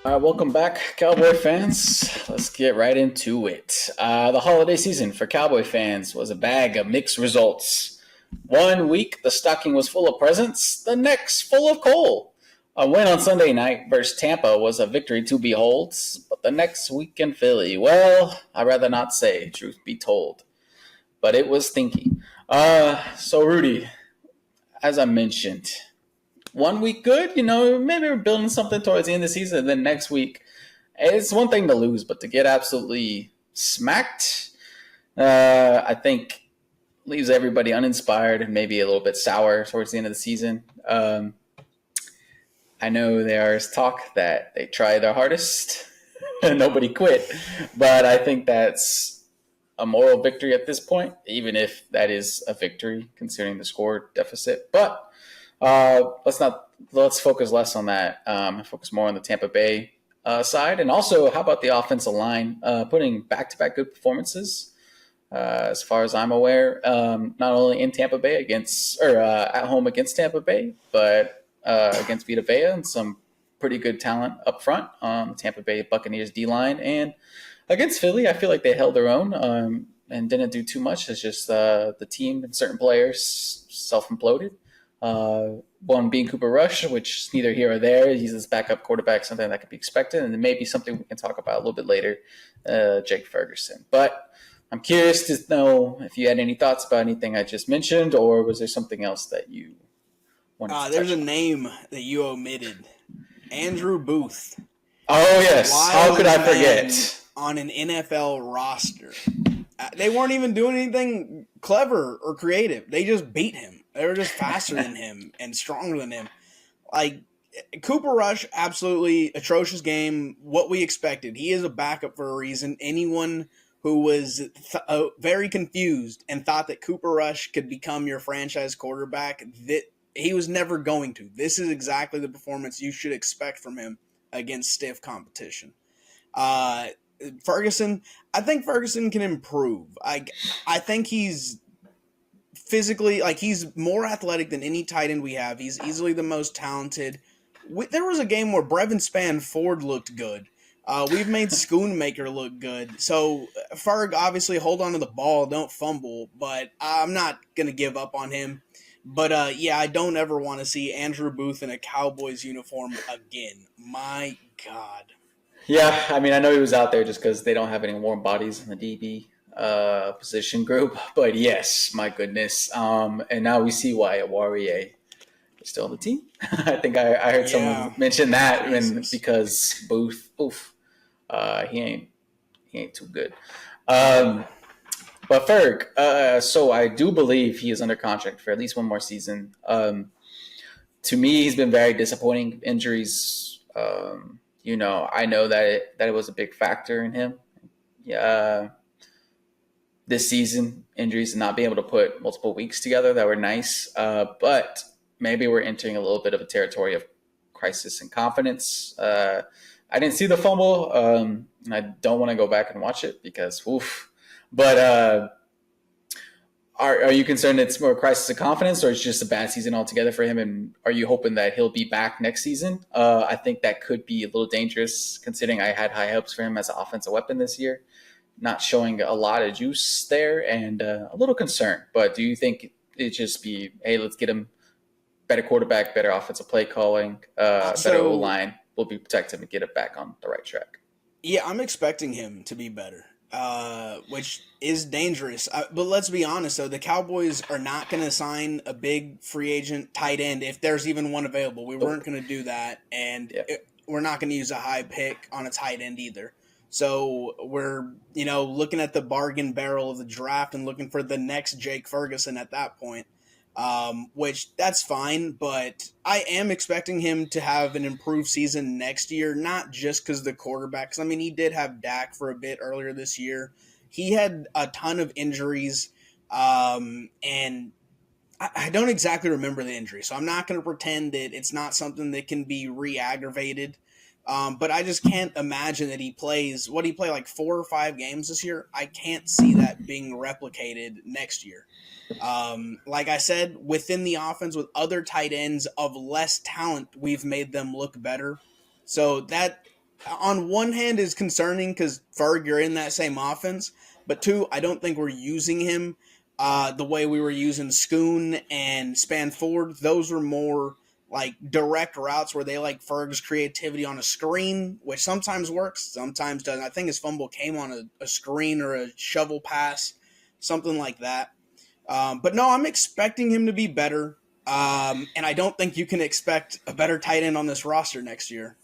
All right, welcome back, Cowboy fans. Let's get right into it. The holiday season for Cowboy fans was a bag of mixed results. One week, the stocking was full of presents, the next, full of coal. A win on Sunday night versus Tampa was a victory to behold, but the next week in Philly, well, I'd rather not say, truth be told. But it was stinky. So, Rudy, as I mentioned, one week good, maybe we're building something towards the end of the season, and then next week it's one thing to lose, but to get absolutely smacked, I think leaves everybody uninspired and maybe a little bit sour towards the end of the season. I know there's talk that they try their hardest and nobody quit, but I think that's a moral victory at this point, even if that is a victory considering the score deficit. But let's focus less on that. Focus more on the Tampa Bay side, and also how about the offensive line putting back-to-back good performances? As far as I'm aware, not only in Tampa Bay at home against Tampa Bay, but against Vita Vea and some pretty good talent up front on the Tampa Bay Buccaneers D line, and against Philly, I feel like they held their own and didn't do too much. It's just the team and certain players self-imploded. One being Cooper Rush, which is neither here or there. He's his backup quarterback, something that could be expected, and maybe something we can talk about a little bit later, Jake Ferguson. But I'm curious to know if you had any thoughts about anything I just mentioned, or was there something else that you wanted to There's touch a on? name that you omitted. Andrew Booth. Oh, yes. Why How is could this I man forget? on an NFL roster? They weren't even doing anything clever or creative. They just beat him. They were just faster than him and stronger than him. Like, Cooper Rush, absolutely atrocious game. What we expected. He is a backup for a reason. Anyone who was very confused and thought that Cooper Rush could become your franchise quarterback, that he was never going to. This is exactly the performance you should expect from him against stiff competition. Uh, Ferguson, I think Ferguson can improve. I think he's physically, like, he's more athletic than any tight end we have. He's easily the most talented. There was a game where Brevin Span Ford looked good. We've made Schoonmaker look good. So Ferg, obviously, hold on to the ball, don't fumble. But I'm not gonna give up on him. But yeah, I don't ever want to see Andrew Booth in a Cowboys uniform again. My God. Yeah, I mean, I know he was out there just because they don't have any warm bodies in the DB position group. But yes, my goodness. And now we see why Warrior is still on the team. I think I heard someone Yeah. mention that, and Jesus. because Booth, oof, he ain't too good. No. Um, but Ferg, so I do believe he is under contract for at least one more season. To me, he's been very disappointing. Injuries, I know that it was a big factor in him. Yeah, this season, injuries and not being able to put multiple weeks together that were nice. But maybe we're entering a little bit of a territory of crisis and confidence. I didn't see the fumble. And I don't want to go back and watch it because, oof. But are you concerned it's more a crisis of confidence, or it's just a bad season altogether for him? And are you hoping that he'll be back next season? I think that could be a little dangerous, considering I had high hopes for him as an offensive weapon this year. Not showing a lot of juice there, and a little concerned. But do you think it just be, hey, let's get him better quarterback, better offensive play calling, better O So line? We'll be protect him and get it back on the right track. yeah, I'm expecting him to be better, which is dangerous. But let's be honest, though, the Cowboys are not going to sign a big free agent tight end if there's even one available. We weren't Nope. going to do that, and Yeah. we're not going to use a high pick on a tight end either. So we're, looking at the bargain barrel of the draft and looking for the next Jake Ferguson at that point. Which that's fine, but I am expecting him to have an improved season next year, not just because the quarterbacks. I mean, he did have Dak for a bit earlier this year. He had a ton of injuries, and I don't exactly remember the injury, so I'm not going to pretend that it's not something that can be re-aggravated. But I just can't imagine that he plays. What, he play like 4 or 5 games this year? I can't see that being replicated next year. Like I said, within the offense with other tight ends of less talent, we've made them look better. So that on one hand is concerning because Ferg, you're in that same offense, but two, I don't think we're using him the way we were using Schoon and Span Ford. Those were more like direct routes where they like Ferg's creativity on a screen, which sometimes works, sometimes doesn't. I think his fumble came on a screen or a shovel pass, something like that. But no, I'm expecting him to be better. And I don't think you can expect a better tight end on this roster next year.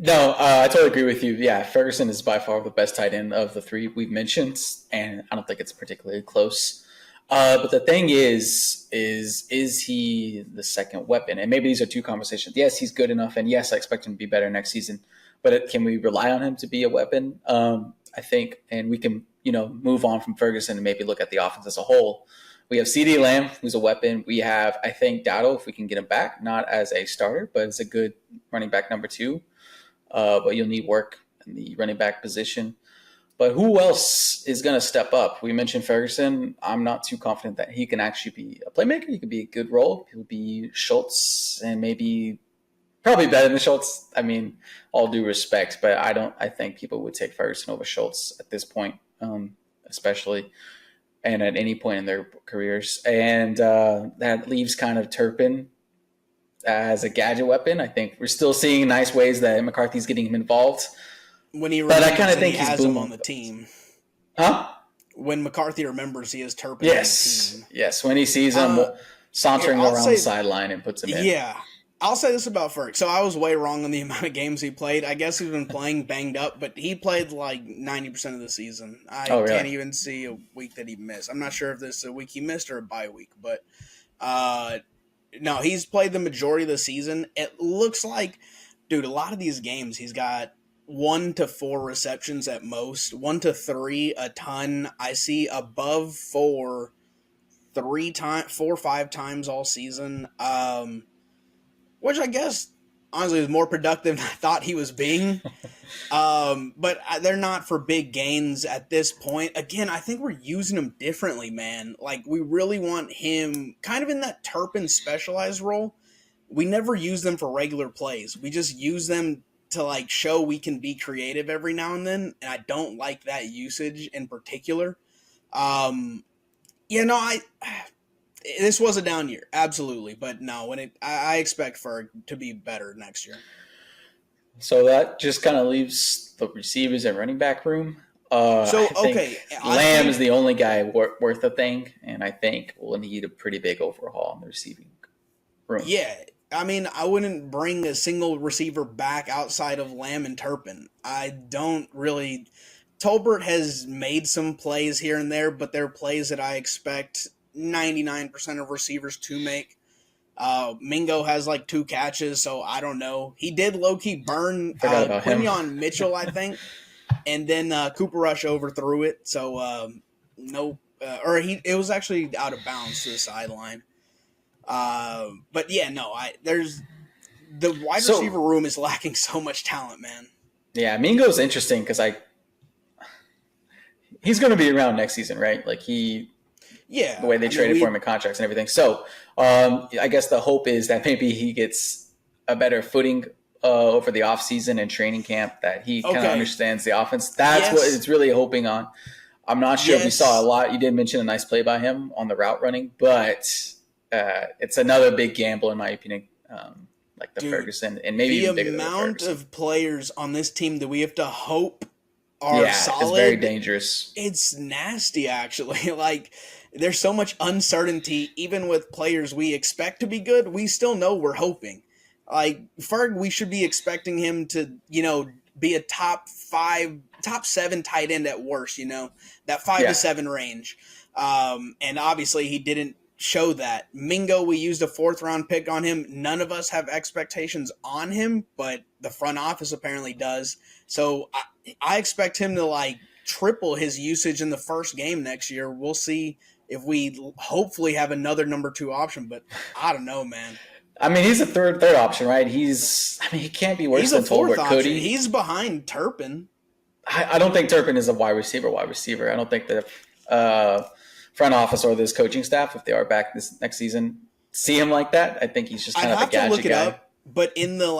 No, I totally agree with you. Yeah, Ferguson is by far the best tight end of the three we've mentioned, and I don't think it's particularly close. But the thing is he the second weapon? And maybe these are two conversations. Yes, he's good enough, and yes, I expect him to be better next season. But can we rely on him to be a weapon? I think, and we can move on from Ferguson and maybe look at the offense as a whole. We have CeeDee Lamb, who's a weapon. We have, I think, Dowdle, if we can get him back, not as a starter, but as a good running back number two. But you'll need work in the running back position. But who else is going to step up? We mentioned Ferguson. I'm not too confident that he can actually be a playmaker. He could be a good role. He'll be Schultz and probably better than Schultz. I mean, all due respect, but I think people would take Ferguson over Schultz at this point, especially, and at any point in their careers. And that leaves kind of Turpin as a gadget weapon. I think we're still seeing nice ways that McCarthy's getting him involved. When he but I kind of think he has him on the team. Huh? When McCarthy remembers he has Turpin on the team. Yes, when he sees him sauntering around the sideline and puts him in. Yeah. I'll say this about Ferg. So I was way wrong on the amount of games he played. I guess he's been playing banged up, but he played like 90% of the season. Can't even see a week that he missed. I'm not sure if this is a week he missed or a bye week, but no, he's played the majority of the season. It looks like, dude, a lot of these games he's got 1 to 4 receptions at most, 1 to 3 a ton. I see above 4 or 5 times all season. Which I guess honestly is more productive than I thought he was being. But they're not for big gains at this point. Again, I think we're using him differently, man. Like, we really want him kind of in that Turpin specialized role. We never use them for regular plays. We just use them to, like, show we can be creative every now and then. And I don't like that usage in particular. This was a down year, absolutely. But no, I expect Ferg to be better next year. So that just kind of leaves the receivers and running back room. Lamb is the only guy worth a thing, and I think we'll need a pretty big overhaul in the receiving room. Yeah, I mean, I wouldn't bring a single receiver back outside of Lamb and Turpin. I don't really. Tolbert has made some plays here and there, but they're plays that I expect 99% of receivers to make. Mingo has like 2 catches, so I don't know. He did low-key burn Quinyon Mitchell, I think, and then Cooper Rush overthrew it, so it was actually out of bounds to the sideline. But yeah, no, there's the wide receiver room is lacking so much talent, man. Yeah, Mingo's interesting because he's going to be around next season, right? Like the way they traded for him in contracts and everything. So I guess the hope is that maybe he gets a better footing over the offseason and training camp, that he kind of understands the offense. That's what it's really hoping on. I'm not sure if we saw a lot. You did mention a nice play by him on the route running, but it's another big gamble in my opinion, like the Ferguson and maybe even bigger than the amount of players on this team that we have to hope are solid. It's very dangerous. It's nasty, actually. Like, there's so much uncertainty, even with players we expect to be good. We still know we're hoping. Like, Ferg, we should be expecting him to, be a top 7 tight end at worst, that 5 to 7 range. And obviously he didn't show that. Mingo, we used a 4th round pick on him. None of us have expectations on him, but the front office apparently does. So I expect him to triple his usage in the first game next year. We'll see if we hopefully have another number 2 option, but I don't know, man. I mean, he's a third option, right? He can't be worse than Tolbert, could he? He's behind Turpin. I don't think Turpin is a wide receiver. I don't think the front office or this coaching staff, if they are back this next season, see him like that. I think he's just kind of a gadget guy. Up, but in the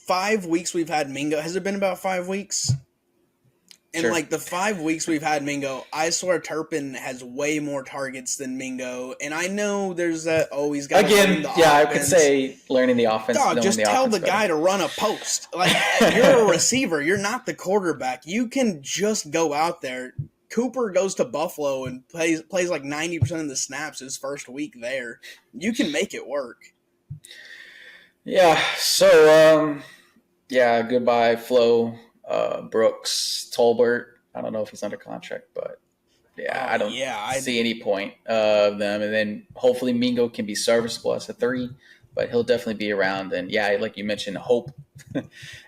5 weeks we've had Mingo, has it been about 5 weeks? In Sure. like the 5 weeks we've had Mingo, I swear Turpin has way more targets than Mingo. And I know there's that, oh, he's got to learn Again, the yeah, I could offense. say learning the offense, Dog, knowing just the tell offense the guy better. to run a post. Like, you're a receiver. You're not the quarterback. You can just go out there. Cooper goes to Buffalo and plays like 90% of the snaps his first week there. You can make it work. Yeah. So, yeah, goodbye, Flo, Brooks, Tolbert. I don't know if he's under contract, but yeah, Oh I don't yeah, see any point of them. And then hopefully Mingo can be serviceable as a 3, but he'll definitely be around. And yeah, like you mentioned, hope.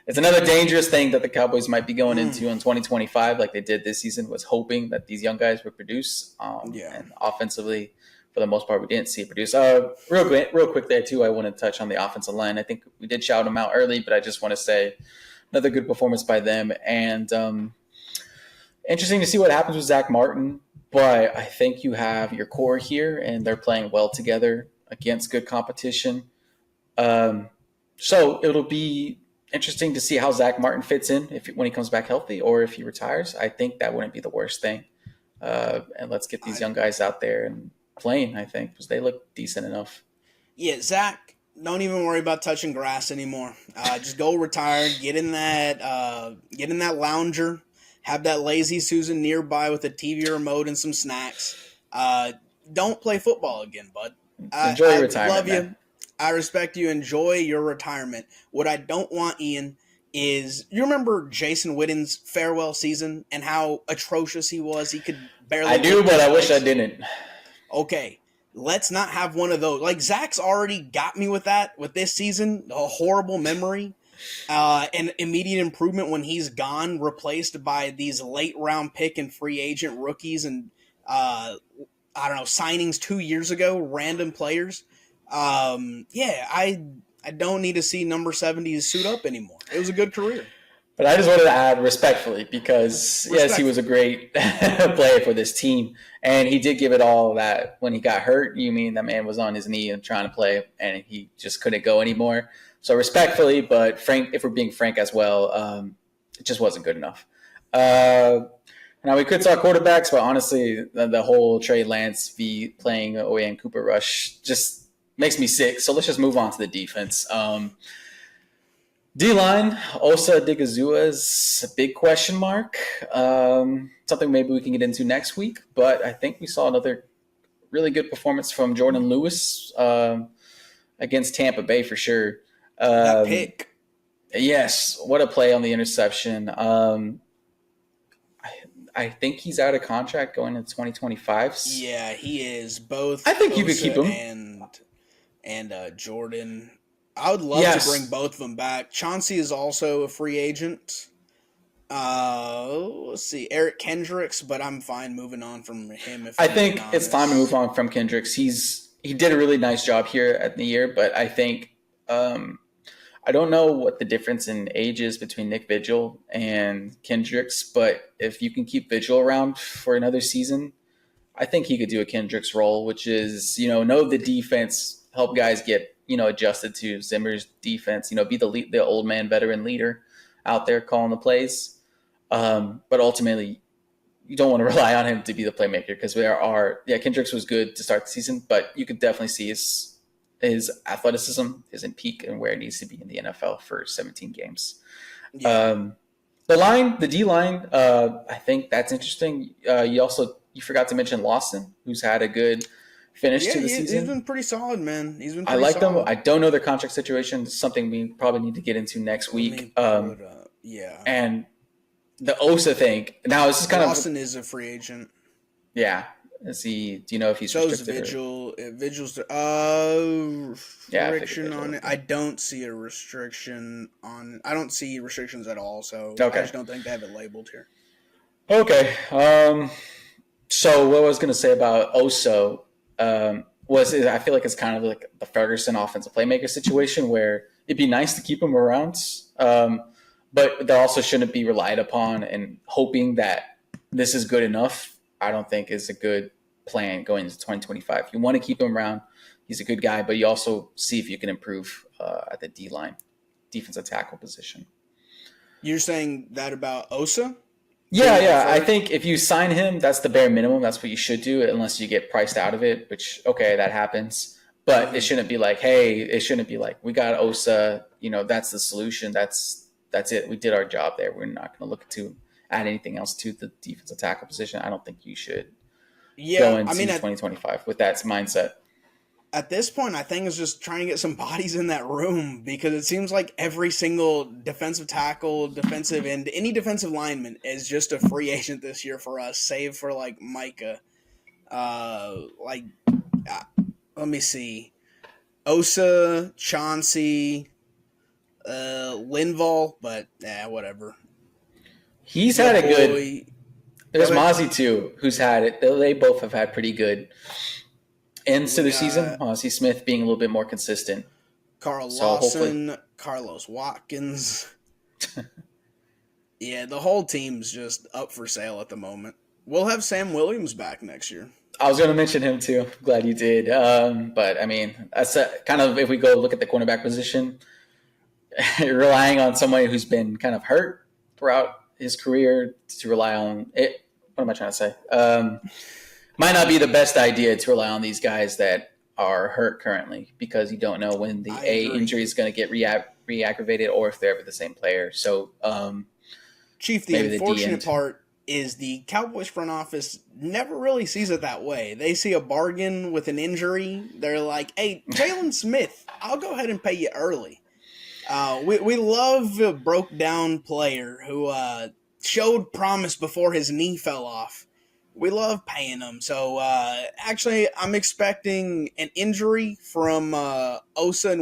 It's another dangerous thing that the Cowboys might be going into in 2025, like they did this season, was hoping that these young guys would produce. Yeah. And offensively, for the most part, we didn't see it produce. Real quick there, too, I want to touch on the offensive line. I think we did shout them out early, but I just want to say another good performance by them. And interesting to see what happens with Zach Martin, but I think you have your core here, and they're playing well together against good competition. So it'll be interesting to see how Zach Martin fits in when he comes back healthy, or if he retires. I think that wouldn't be the worst thing. And let's get these young guys out there and playing. I think because they look decent enough. Yeah, Zach, don't even worry about touching grass anymore. Just go retire. Get in that lounger. Have that lazy Susan nearby with a TV remote and some snacks. Don't play football again, bud. Enjoy your I retirement, love you. man. I respect you. Enjoy your retirement. What I don't want, Ian, is you remember Jason Witten's farewell season and how atrocious he was? He could barely. I do, but I wish I didn't. Okay, let's not have one of those. Like, Zach's already got me with that with this season. A horrible memory. And immediate improvement when he's gone, replaced by these late round pick and free agent rookies and I don't know, signings 2 years ago, random players. Yeah, I don't need to see number 70 suit up anymore. It was a good career. But I just wanted to add respectfully because, yes, he was a great player for this team. And he did give it all that when he got hurt. You mean that man was on his knee and trying to play, and he just couldn't go anymore. So respectfully, but frank, if we're being frank as well, it just wasn't good enough. Now, we could talk quarterbacks, but honestly, the whole Trey Lance playing away in Cooper Rush just makes me sick. So let's just move on to the defense. D-line, Osa Digazua is a big question mark. Something maybe we can get into next week. But I think we saw another really good performance from Jordan Lewis against Tampa Bay for sure. That pick. Yes, what a play on the interception. I think he's out of contract going into 2025. Yeah, he is. Both I think Osa you could keep him. And Jordan. I would love to bring both of them back. Chauncey is also a free agent. Let's see, Eric Kendricks, but I'm fine moving on from him. I think it's time to move on from Kendricks. He did a really nice job here at the year, but I think I don't know what the difference in age is between Nick Vigil and Kendricks, but if you can keep Vigil around for another season, I think he could do a Kendricks role, which is, know the defense, help guys get, adjusted to Zimmer's defense, be the old man veteran leader out there calling the plays. But ultimately, you don't want to rely on him to be the playmaker because Kendricks was good to start the season, but you could definitely see his athleticism isn't peak and where it needs to be in the NFL for 17 games. Yeah. The D line, I think that's interesting. You forgot to mention Lawson, who's had a good finish to the season. He's been pretty solid, man. I like them. I don't know their contract situation. It's something we probably need to get into next week. Yeah. And the Osa thing. Now, this is kind Lawson is a free agent. Yeah. Do you know if he's restricted? Vigil's restriction on it. I don't see a restriction on. I don't see restrictions at all. So I just don't think they have it labeled here. Okay. So what I was going to say about Oso I feel like it's kind of like the Ferguson offensive playmaker situation where it'd be nice to keep him around, but they also shouldn't be relied upon, and hoping that this is good enough, I don't think is a good plan going into 2025. You want to keep him around. He's a good guy, but you also see if you can improve at the D-line defensive tackle position. You're saying that about Osa? Yeah. I think if you sign him, that's the bare minimum. That's what you should do, unless you get priced out of it, which, okay, that happens. But it shouldn't be like, hey, it shouldn't be like, we got Osa, that's the solution. That's it. We did our job there. We're not going to look to add anything else to the defensive tackle position. I don't think you should go into 2025 with that mindset. At this point, I think it's just trying to get some bodies in that room, because it seems like every single defensive tackle, defensive end, any defensive lineman is just a free agent this year for us, save for like Micah. Let me see. Osa, Chauncey, Linval, but whatever. He's had a good. There's Mozzie too, who's had it. They both have had pretty good ends to the season. Mozzie Smith being a little bit more consistent. Carl Lawson, Carlos Watkins. Yeah, the whole team's just up for sale at the moment. We'll have Sam Williams back next year. I was going to mention him too. Glad you did. But I mean, that's kind of, if we go look at the cornerback position, relying on somebody who's been kind of hurt throughout his career to rely on it. What am I trying to say? Might not be the best idea to rely on these guys that are hurt currently, because you don't know when the injury is going to get re-aggravated or if they're ever the same player. So, Chief, the unfortunate part is the Cowboys front office never really sees it that way. They see a bargain with an injury. They're like, hey, Jalen Smith, I'll go ahead and pay you early. We love a broke-down player who showed promise before his knee fell off. We love paying him. So, actually, I'm expecting an injury from Osa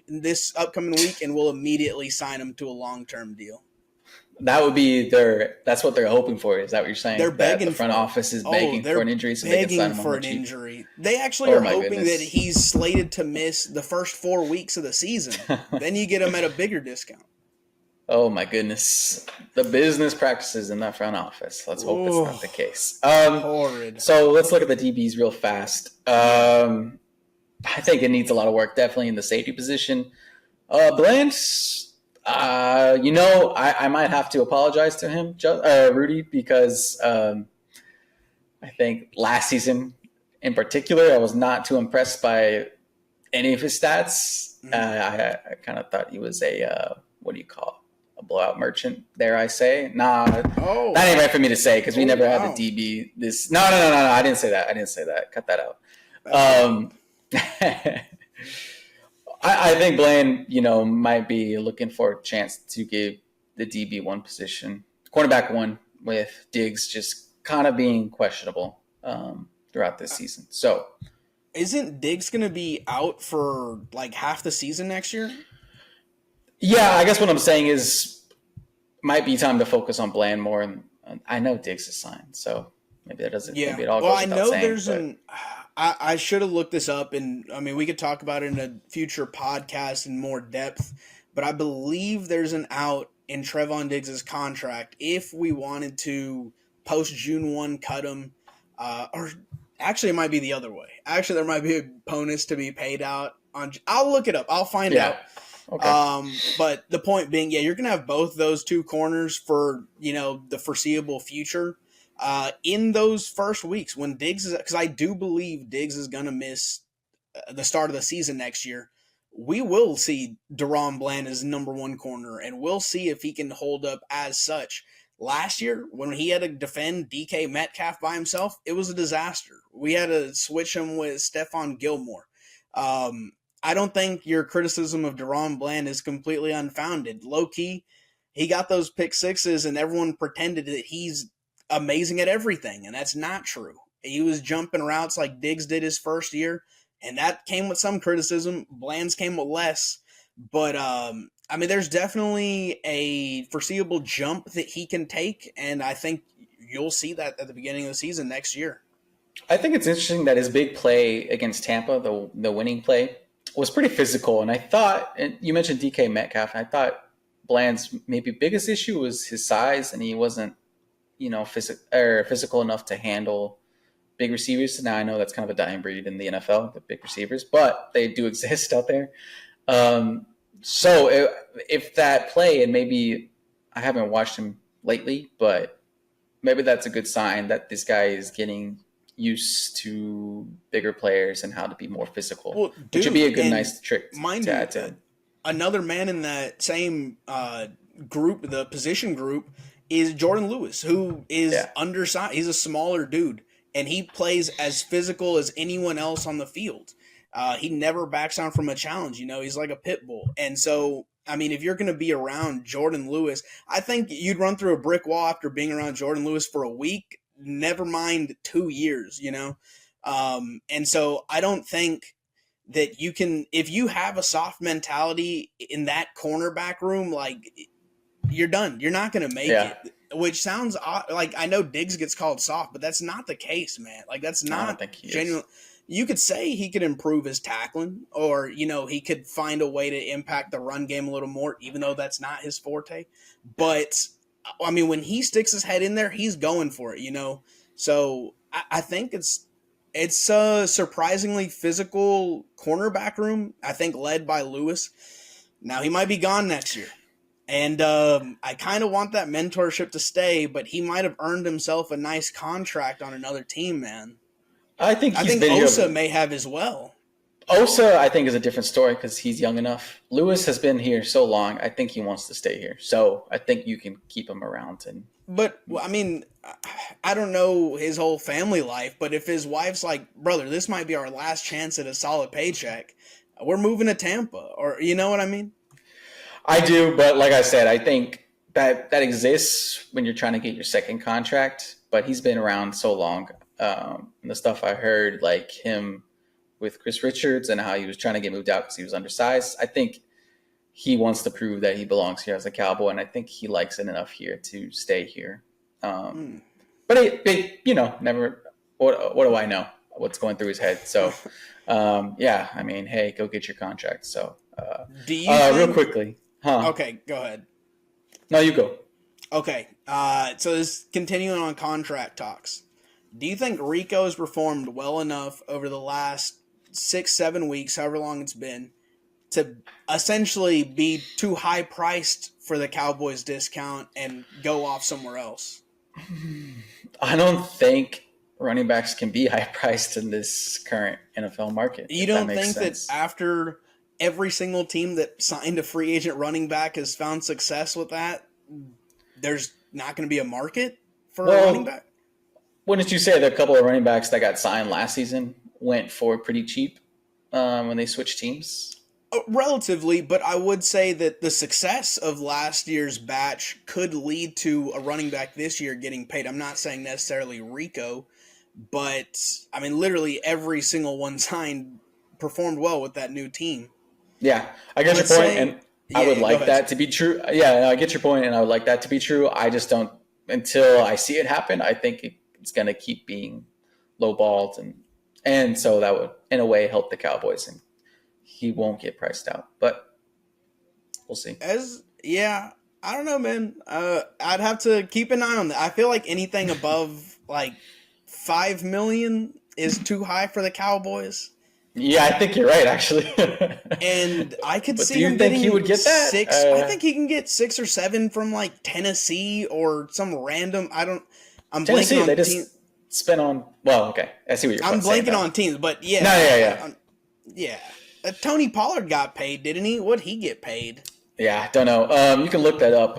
this upcoming week, and we'll immediately sign him to a long-term deal. That would be that's what they're hoping for. Is that what you're saying? They're begging. The front office is begging for an injury, so they can sign him for an injury. They actually are hoping that he's slated to miss the first 4 weeks of the season. Then you get him at a bigger discount. Oh my goodness, the business practices in that front office. Let's hope it's not the case. Horrid. So let's look at the DBs real fast. I think it needs a lot of work, definitely in the safety position. Bland. I might have to apologize to him, Rudy, because I think last season in particular, I was not too impressed by any of his stats. I kind of thought he was a blowout merchant, dare I say. That ain't right for me to say, because we never had the DB this. No, I didn't say that. Cut that out. I think Blaine, might be looking for a chance to give the DB one position, cornerback one, with Diggs just kind of being questionable throughout this season. So, isn't Diggs going to be out for like half the season next year? Yeah, I guess what I'm saying is might be time to focus on Bland more. And I know Diggs is signed, so maybe that doesn't. Yeah. Maybe it all goes without saying, I should have looked this up, and I mean, we could talk about it in a future podcast in more depth, but I believe there's an out in Trevon Diggs' contract if we wanted to post June 1 cut him, or actually it might be the other way. Actually, there might be a bonus to be paid out on. I'll look it up. I'll find out. Okay. But the point being, you're going to have both those two corners for, the foreseeable future. In those first weeks when Diggs is, because I do believe Diggs is going to miss the start of the season next year, we will see Deron Bland as number one corner, and we'll see if he can hold up as such. Last year, when he had to defend DK Metcalf by himself, it was a disaster. We had to switch him with Stephon Gilmore. I don't think your criticism of Deron Bland is completely unfounded. Low-key, he got those pick sixes, and everyone pretended that he's amazing at everything, and that's not true. He was jumping routes like Diggs did his first year, and that came with some criticism. Bland's came with less, but there's definitely a foreseeable jump that he can take, and I think you'll see that at the beginning of the season next year. I think it's interesting that his big play against Tampa, the winning play, was pretty physical, and I thought, and you mentioned DK Metcalf, and I thought Bland's maybe biggest issue was his size, and he wasn't physical enough to handle big receivers. Now I know that's kind of a dying breed in the NFL, the big receivers, but they do exist out there. So if that play, and maybe I haven't watched him lately, but maybe that's a good sign that this guy is getting used to bigger players and how to be more physical, Well, which would be dude, a good, and nice trick mind to you, add to him. another man in that same group, the position group, is Jordan Lewis, who is Yeah. undersized. He's a smaller dude, and he plays as physical as anyone else on the field. He never backs down from a challenge. He's like a pit bull. And so, I mean, if you're going to be around Jordan Lewis, I think you'd run through a brick wall after being around Jordan Lewis for a week, never mind 2 years. And so I don't think that you can, if you have a soft mentality in that cornerback room, like, you're done. You're not going to make Yeah. it. Which sounds odd. Like, I know Diggs gets called soft, but that's not the case, man. Like, that's I don't not think he genuine. is. You could say he could improve his tackling, or he could find a way to impact the run game a little more, even though that's not his forte. But I mean, when he sticks his head in there, he's going for it. So I think it's a surprisingly physical cornerback room. I think led by Lewis. Now he might be gone next year. And I kind of want that mentorship to stay, but he might have earned himself a nice contract on another team, man. I think I he's think been Osa here. may have as well. Osa, I think, is a different story because he's young enough. Lewis has been here so long. I think he wants to stay here. So I think you can keep him around. And But, I mean, I don't know his whole family life, but if his wife's like, brother, this might be our last chance at a solid paycheck, we're moving to Tampa, or you know what I mean? I do, but like I said, I think that exists when you're trying to get your second contract. But he's been around so long. And the stuff I heard, like him with Chris Richards and how he was trying to get moved out because he was undersized. I think he wants to prove that he belongs here as a Cowboy, and I think he likes it enough here to stay here. Hmm. But never. What do I know? What's going through his head? So, yeah. I mean, hey, go get your contract. So, Do you think? real quickly, huh? Okay, go ahead. No, you go. Okay, so this continuing on contract talks. Do you think Rico has performed well enough over the last 6-7 weeks, however long it's been, to essentially be too high priced for the Cowboys discount and go off somewhere else? I don't think running backs can be high priced in this current NFL market. You If that don't makes think sense. that after every single team that signed a free agent running back has found success with that, there's not going to be a market for a running back? Wouldn't you say that a couple of running backs that got signed last season went for pretty cheap when they switched teams? Relatively, but I would say that the success of last year's batch could lead to a running back this year getting paid. I'm not saying necessarily Rico, but I mean, literally every single one signed performed well with that new team. Yeah, I get Let's your point, say, and I would go like ahead, that sorry. to be true. Yeah, I get your point, and I would like that to be true. I just don't until I see it happen. I think it's going to keep being lowballed, and so that would, in a way, help the Cowboys, and he won't get priced out. But we'll see. I don't know, man. I'd have to keep an eye on that. I feel like anything above like 5 million is too high for the Cowboys. Yeah, I think you're right, actually. And I could But see do you him think he getting would get that? 6. I think he can get 6 or 7 from like Tennessee or some random. I'm blanking Tennessee, they on team. just spent on. Well, okay, I see what you're I'm saying. blanking Now. on teams, but No, yeah, yeah. yeah. Tony Pollard got paid, didn't he? What'd he get paid? Yeah, don't know. You can look that up.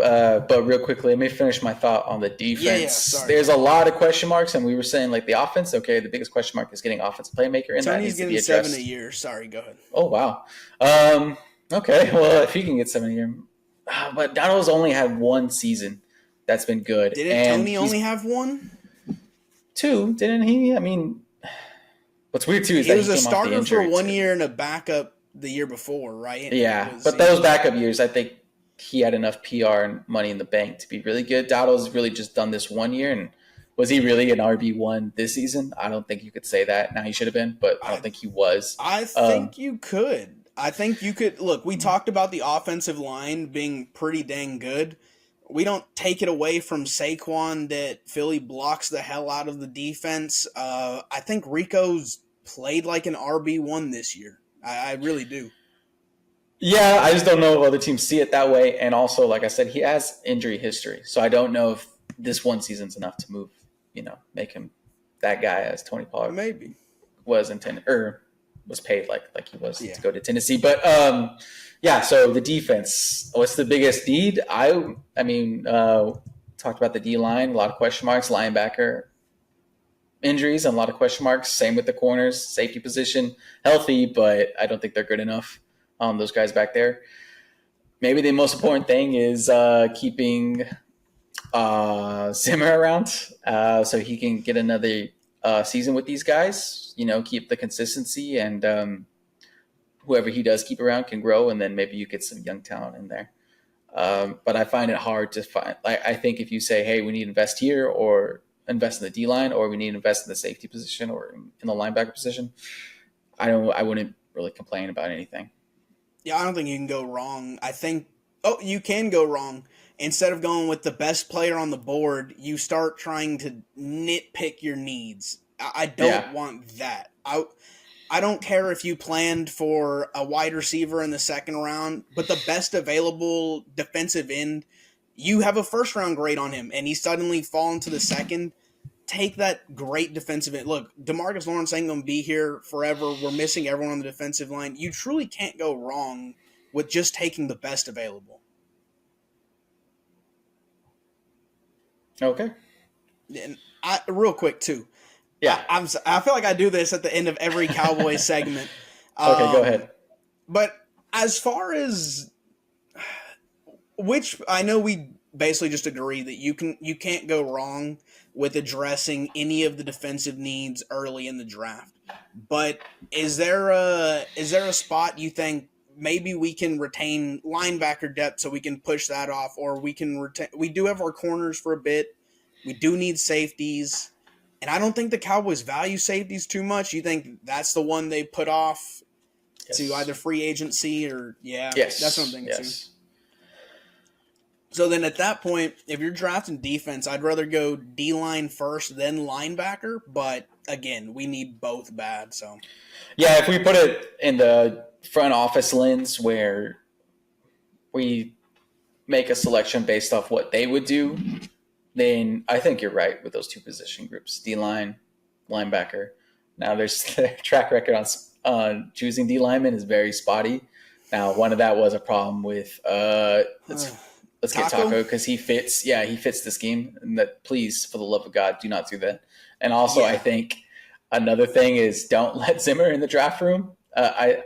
But real quickly, let me finish my thought on the defense. Sorry. There's a lot of question marks, and we were saying like the offense. Okay, the biggest question mark is getting offensive playmaker, and that Tony's needs to be getting addressed. 7 a year. Sorry, go ahead. Oh wow. Okay, well if he can get 7 a year, but Donald's only had one season that's been good. Didn't and Tony only have one? 2? Didn't he? I mean, what's weird too is He that was he a came off the starter injury for 1 too. year and a backup the year before, right? Yeah, but those backup years, I think he had enough PR and money in the bank to be really good. Dowdle's really just done this 1 year, and was he really an RB1 this season? I don't think you could say that. Now he should have been, but I don't think he was. I think you could. I think you could. Look, we talked about the offensive line being pretty dang good. We don't take it away from Saquon that Philly blocks the hell out of the defense. I think Rico's played like an RB1 this year. I really do. Yeah, I just don't know if other teams see it that way. And also, like I said, he has injury history, so I don't know if this one season's enough to move, make him that guy as Tony Pollard Maybe. was intended or was paid like he was Yeah. to go to Tennessee. But yeah. So the defense, what's the biggest need? I mean, talked about the D line, a lot of question marks, linebacker injuries, and a lot of question marks. Same with the corners, safety position, healthy, but I don't think they're good enough. Those guys back there. Maybe the most important thing is keeping Zimmer around so he can get another season with these guys. Keep the consistency, and whoever he does keep around can grow, and then maybe you get some young talent in there. But I find it hard to find. I think if you say, "Hey, we need to invest here," or invest in the D line, or we need to invest in the safety position or in the linebacker position, I wouldn't really complain about anything. Yeah, I don't think you can go wrong. I think, you can go wrong. Instead of going with the best player on the board, you start trying to nitpick your needs. I don't want that. I don't care if you planned for a wide receiver in the second round, but the best available defensive end, you have a first round grade on him, and he suddenly fallen to the second. Take that great defensive end. Look, DeMarcus Lawrence ain't going to be here forever. We're missing everyone on the defensive line. You truly can't go wrong with just taking the best available. Okay. And real quick too. Yeah. I feel like I do this at the end of every Cowboys segment. Okay, go ahead. But as far as which I know we basically just agree that you can't go wrong with addressing any of the defensive needs early in the draft. But is there a spot you think maybe we can retain linebacker depth so we can push that off, or we can retain? We do have our corners for a bit. We do need safeties, and I don't think the Cowboys value safeties too much. You think that's the one they put off to either free agency or Yes, that's what I'm thinking too. So then at that point, if you're drafting defense, I'd rather go D-line first, then linebacker. But again, we need both bad. So yeah, if we put it in the front office lens where we make a selection based off what they would do, then I think you're right with those two position groups, D-line, linebacker. Now, there's their track record on choosing D linemen is very spotty. Now, one of that was a problem with let's get Taco because he fits. Yeah, he fits the scheme. And that, please, for the love of God, do not do that. And also, I think another thing is don't let Zimmer in the draft room. I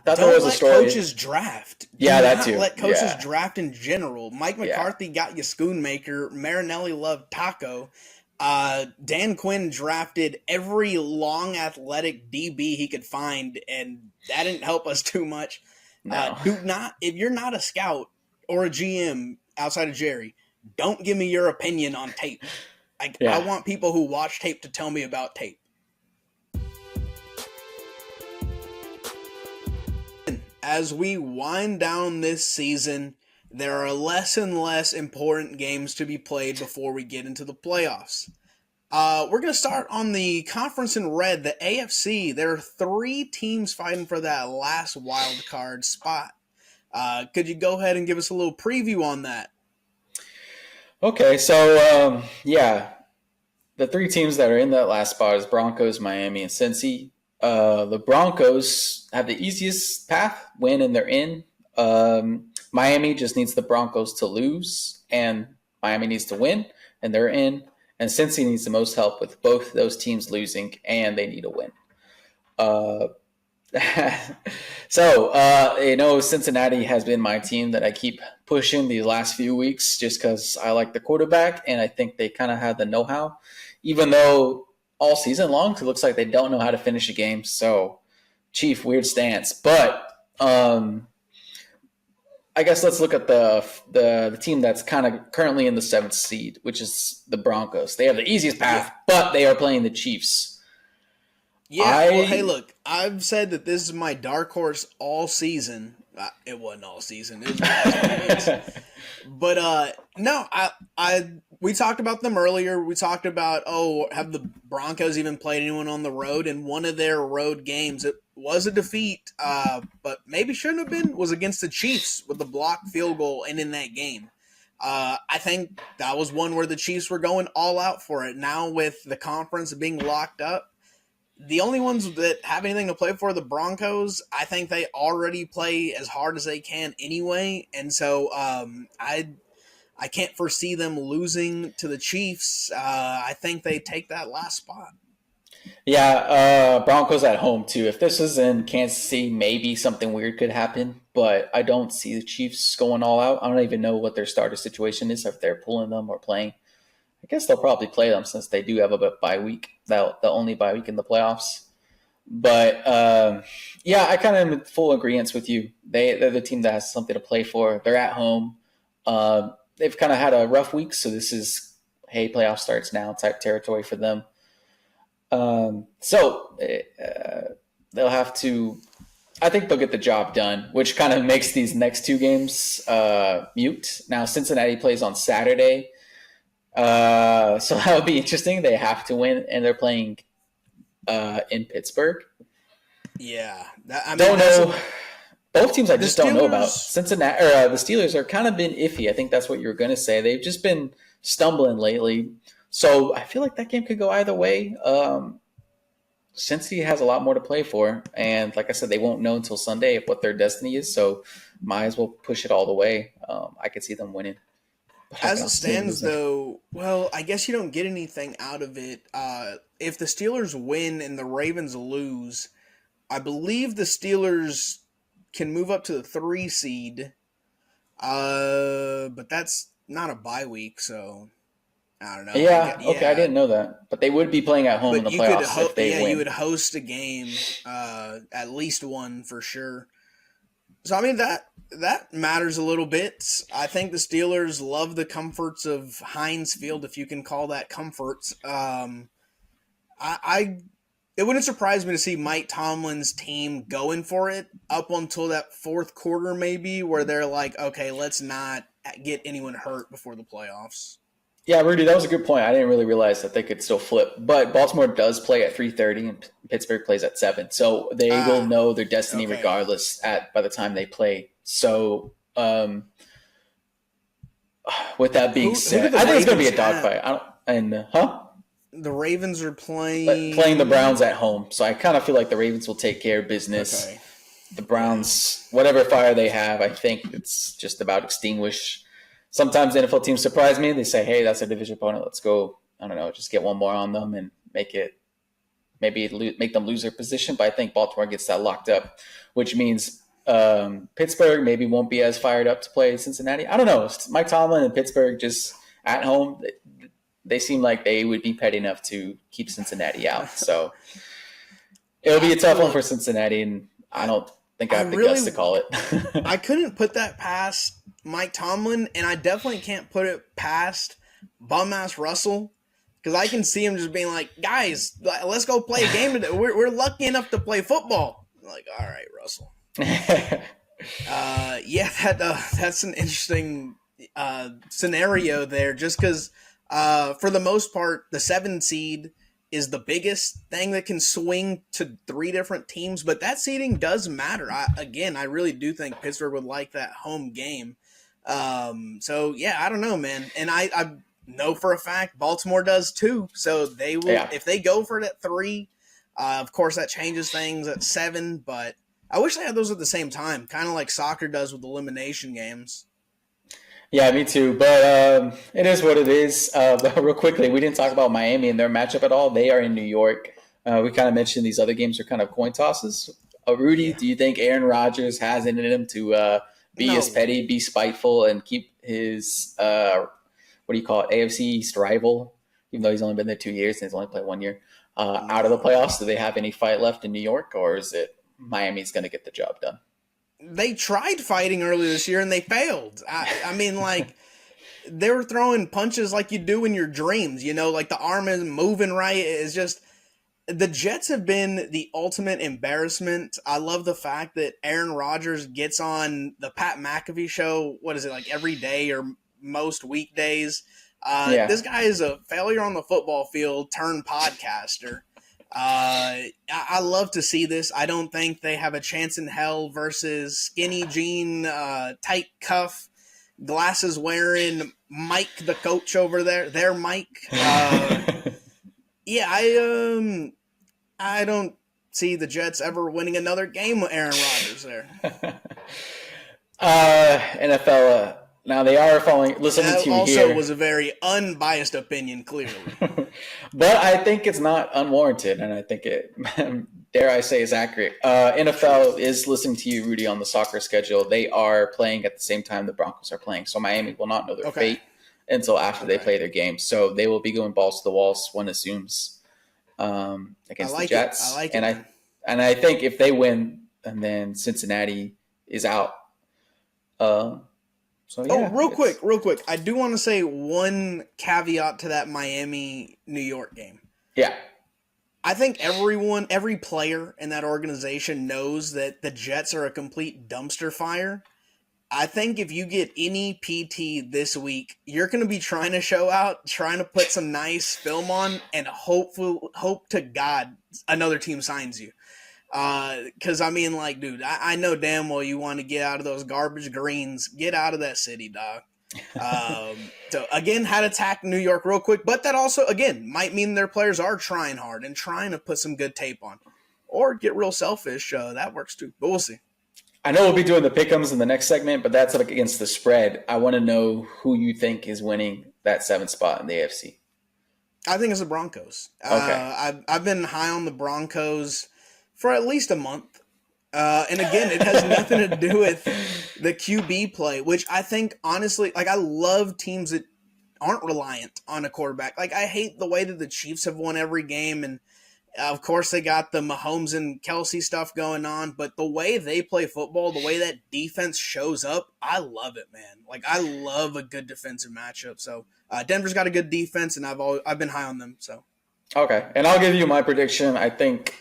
thought there was a story. Don't let coaches draft. That too. Let coaches draft in general. Mike McCarthy got you Schoonmaker. Marinelli loved Taco. Dan Quinn drafted every long athletic DB he could find, and that didn't help us too much. No. If you're not a scout or a GM outside of Jerry, don't give me your opinion on tape. I want people who watch tape to tell me about tape. As we wind down this season, there are less and less important games to be played before we get into the playoffs. We're going to start on the conference in red, the AFC. There are 3 teams fighting for that last wild card spot. Could you go ahead and give us a little preview on that? Okay, so the 3 teams that are in that last spot is Broncos, Miami, and Cincy. The Broncos have the easiest path, win, and they're in. Miami just needs the Broncos to lose, and Miami needs to win, and they're in. And Cincy needs the most help with both those teams losing, and they need a win. Cincinnati has been my team that I keep pushing these last few weeks just because I like the quarterback, and I think they kind of have the know-how, even though all season long it looks like they don't know how to finish a game. So, Chief, weird stance. But I guess let's look at the team that's kind of currently in the 7th seed, which is the Broncos. They have the easiest path, but they are playing the Chiefs. Yeah, hey, look, I've said that this is my dark horse all season. It wasn't all season. It was the last 2 weeks. But no, we talked about them earlier. We talked about, have the Broncos even played anyone on the road? And one of their road games, it was a defeat, but maybe shouldn't have been, was against the Chiefs with the blocked field goal and in that game. I think that was one where the Chiefs were going all out for it. Now with the conference being locked up, the only ones that have anything to play for, the Broncos, I think they already play as hard as they can anyway. And so I can't foresee them losing to the Chiefs. I think they take that last spot. Yeah, Broncos at home too. If this was in Kansas City, maybe something weird could happen, but I don't see the Chiefs going all out. I don't even know what their starter situation is, if they're pulling them or playing. I guess they'll probably play them since they do have a bye week, the only bye week in the playoffs. But yeah, I kind of am in full agreement with you. They're the team that has something to play for. They're at home. They've kind of had a rough week, so this is, hey, playoff starts now type territory for them. So they'll have to, I think they'll get the job done, which kind of makes these next 2 games mute. Now, Cincinnati plays on Saturday. So that would be interesting. They have to win, and they're playing in Pittsburgh. Yeah. Don't know. Both teams I just don't know about. Cincinnati or the Steelers are kind of been iffy. I think that's what you're going to say. They've just been stumbling lately. So I feel like that game could go either way. Cincy has a lot more to play for. And like I said, they won't know until Sunday what their destiny is. So might as well push it all the way. I could see them winning. As it stands, though, well, I guess you don't get anything out of it. If the Steelers win and the Ravens lose, I believe the Steelers can move up to the 3 seed. But that's not a bye week, so I don't know. Yeah, okay, I didn't know that. But they would be playing at home in the playoffs if they win. Yeah, you would host a game, at least one for sure. So, I mean, that matters a little bit. I think the Steelers love the comforts of Heinz Field, if you can call that comforts. It wouldn't surprise me to see Mike Tomlin's team going for it up until that 4th quarter, maybe, where they're like, okay, let's not get anyone hurt before the playoffs. Yeah, Rudy, that was a good point. I didn't really realize that they could still flip. But Baltimore does play at 3:30 and Pittsburgh plays at 7. So they will know their destiny regardless by the time they play. So with that being said, I think it's going to be a dogfight. The Ravens are playing the Browns at home. So I kind of feel like the Ravens will take care of business. Okay. The Browns, whatever fire they have, I think it's just about extinguished. Sometimes NFL teams surprise me. They say, hey, that's a division opponent. Let's go, I don't know, just get one more on them and make them lose their position. But I think Baltimore gets that locked up, which means Pittsburgh maybe won't be as fired up to play Cincinnati. I don't know. Mike Tomlin and Pittsburgh just at home, they seem like they would be petty enough to keep Cincinnati out. So it'll be a tough one for Cincinnati, and I don't think I have the guts to call it. I couldn't put that past Mike Tomlin, and I definitely can't put it past bum-ass Russell, because I can see him just being like, guys, let's go play a game today. We're lucky enough to play football. I'm like, all right, Russell. That's an interesting scenario there, just because for the most part, the 7 seed is the biggest thing that can swing to 3 different teams, but that seeding does matter. I really do think Pittsburgh would like that home game. So yeah, I don't know, man. And I know for a fact Baltimore does too. So they will, if they go for it at 3, of course that changes things at 7, but I wish they had those at the same time, kind of like soccer does with elimination games. Yeah, me too. But it is what it is. But real quickly, we didn't talk about Miami and their matchup at all. They are in New York. We kind of mentioned these other games are kind of coin tosses. Rudy, do you think Aaron Rodgers has it in him to be as petty, be spiteful, and keep his, AFC East rival, even though he's only been there 2 years and he's only played 1 year, out of the playoffs? Do they have any fight left in New York, or is it Miami's going to get the job done? They tried fighting earlier this year and they failed. I mean, like, they were throwing punches like you do in your dreams, like the arm is moving right. It's just, The Jets have been the ultimate embarrassment. I love the fact that Aaron Rodgers gets on the Pat McAfee show. What is it, like every day or most weekdays? Yeah. This guy is a failure on the football field turned podcaster. I love to see this. I don't think they have a chance in hell versus skinny jean, tight cuff, glasses wearing Mike, the coach over there. Their Mike. Yeah, I don't see the Jets ever winning another game with Aaron Rodgers there. NFL. Now they are listening That to you also here. was a very unbiased opinion, clearly. But I think it's not unwarranted, and I think it, dare I say, is accurate. NFL is listening to you, Rudy, on the soccer schedule. They are playing at the same time the Broncos are playing, so Miami will not know their fate until after they play their game. So they will be going balls to the walls, one assumes, against the Jets. And I think if they win, and then Cincinnati is out. So, yeah, real quick. I do want to say one caveat to that Miami-New York game. Yeah. I think every player in that organization knows that the Jets are a complete dumpster fire. I think if you get any PT this week, you're going to be trying to show out, trying to put some nice film on, and hope to God another team signs you. Because I mean, like, dude, I know damn well you want to get out of those garbage greens. Get out of that city, dog. So again, had attacked New York real quick, but that also again might mean their players are trying hard and trying to put some good tape on, or get real selfish. That works too, but we'll see. I know we'll be doing the pick'ems in the next segment, but that's like against the spread. I want to know who you think is winning that 7th spot in the AFC. I think it's the Broncos. Okay. I've been high on the Broncos for at least a month. And again, it has nothing to do with the QB play, which I think, honestly, like I love teams that aren't reliant on a quarterback. Like I hate the way that the Chiefs have won every game. And of course they got the Mahomes and Kelsey stuff going on, but the way they play football, the way that defense shows up, I love it, man. Like I love a good defensive matchup. So Denver's got a good defense and I've been high on them. So. Okay. And I'll give you my prediction. I think,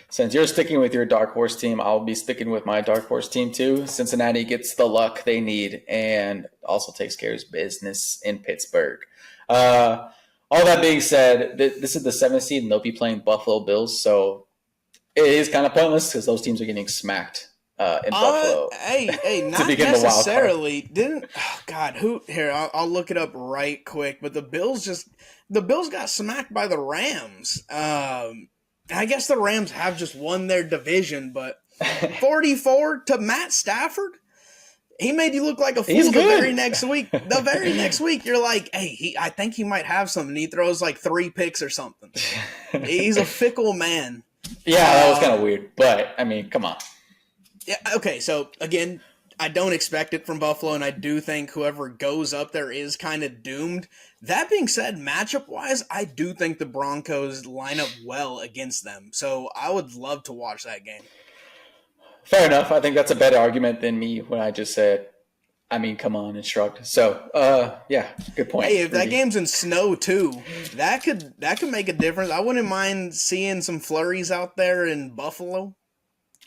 since you're sticking with your dark horse team, I'll be sticking with my dark horse team too. Cincinnati gets the luck they need and also takes care of business in Pittsburgh. All that being said, this is the 7th seed and they'll be playing Buffalo Bills. So it is kind of pointless because those teams are getting smacked in Buffalo. Hey, not necessarily. I'll look it up right quick. But the Bills got smacked by the Rams. I guess the Rams have just won their division, but 44 to Matt Stafford, he made you look like a fool the very next week. The very next week, you're like, hey, I think he might have something. He throws like 3 picks or something. He's a fickle man. Yeah, that was kind of weird, but I mean, come on. Yeah. Okay. So again, I don't expect it from Buffalo, and I do think whoever goes up there is kind of doomed. That being said, matchup-wise, I do think the Broncos line up well against them. So I would love to watch that game. Fair enough. I think that's a better argument than me when I just said, I mean, come on, and shrugged. So, yeah, good point. Hey, if that game's in snow too, that could make a difference. I wouldn't mind seeing some flurries out there in Buffalo.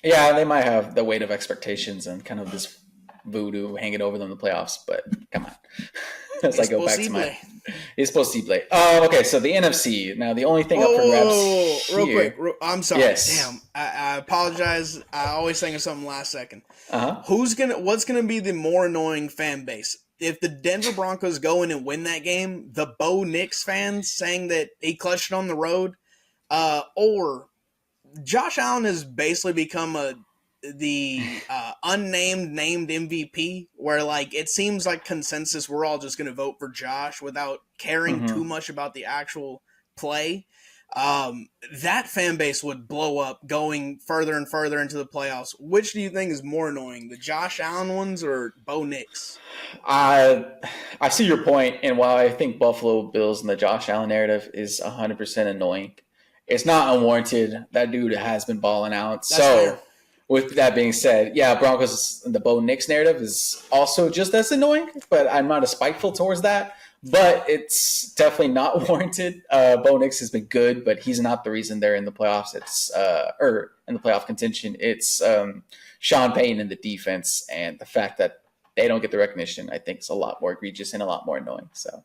Yeah, they might have the weight of expectations and kind of this voodoo hanging over them in the playoffs, but come on. As I go back to my... It's possible. Okay, so the NFC. Now, the only thing up for grabs real quick. I'm sorry. Yes. Damn. I apologize. I always think of something last second. Uh-huh. What's gonna be the more annoying fan base? If the Denver Broncos go in and win that game, the Bo Nix fans saying that he clutched it on the road, or Josh Allen has basically become the unnamed named MVP, where like it seems like consensus we're all just going to vote for Josh without caring too much about the actual play. That fan base would blow up going further and further into the playoffs. Which do you think is more annoying, the Josh Allen ones or Bo Nix? I see your point, and while I think Buffalo Bills and the Josh Allen narrative is 100% annoying, it's not unwarranted. That dude has been balling out. That's fair. With that being said, yeah, Broncos, the Bo Nix narrative is also just as annoying, but I'm not as spiteful towards that. but it's definitely not warranted. Bo Nix has been good, but he's not the reason they're in the playoffs. It's or in the playoff contention. It's Sean Payton in the defense, and the fact that they don't get the recognition, I think, is a lot more egregious and a lot more annoying. So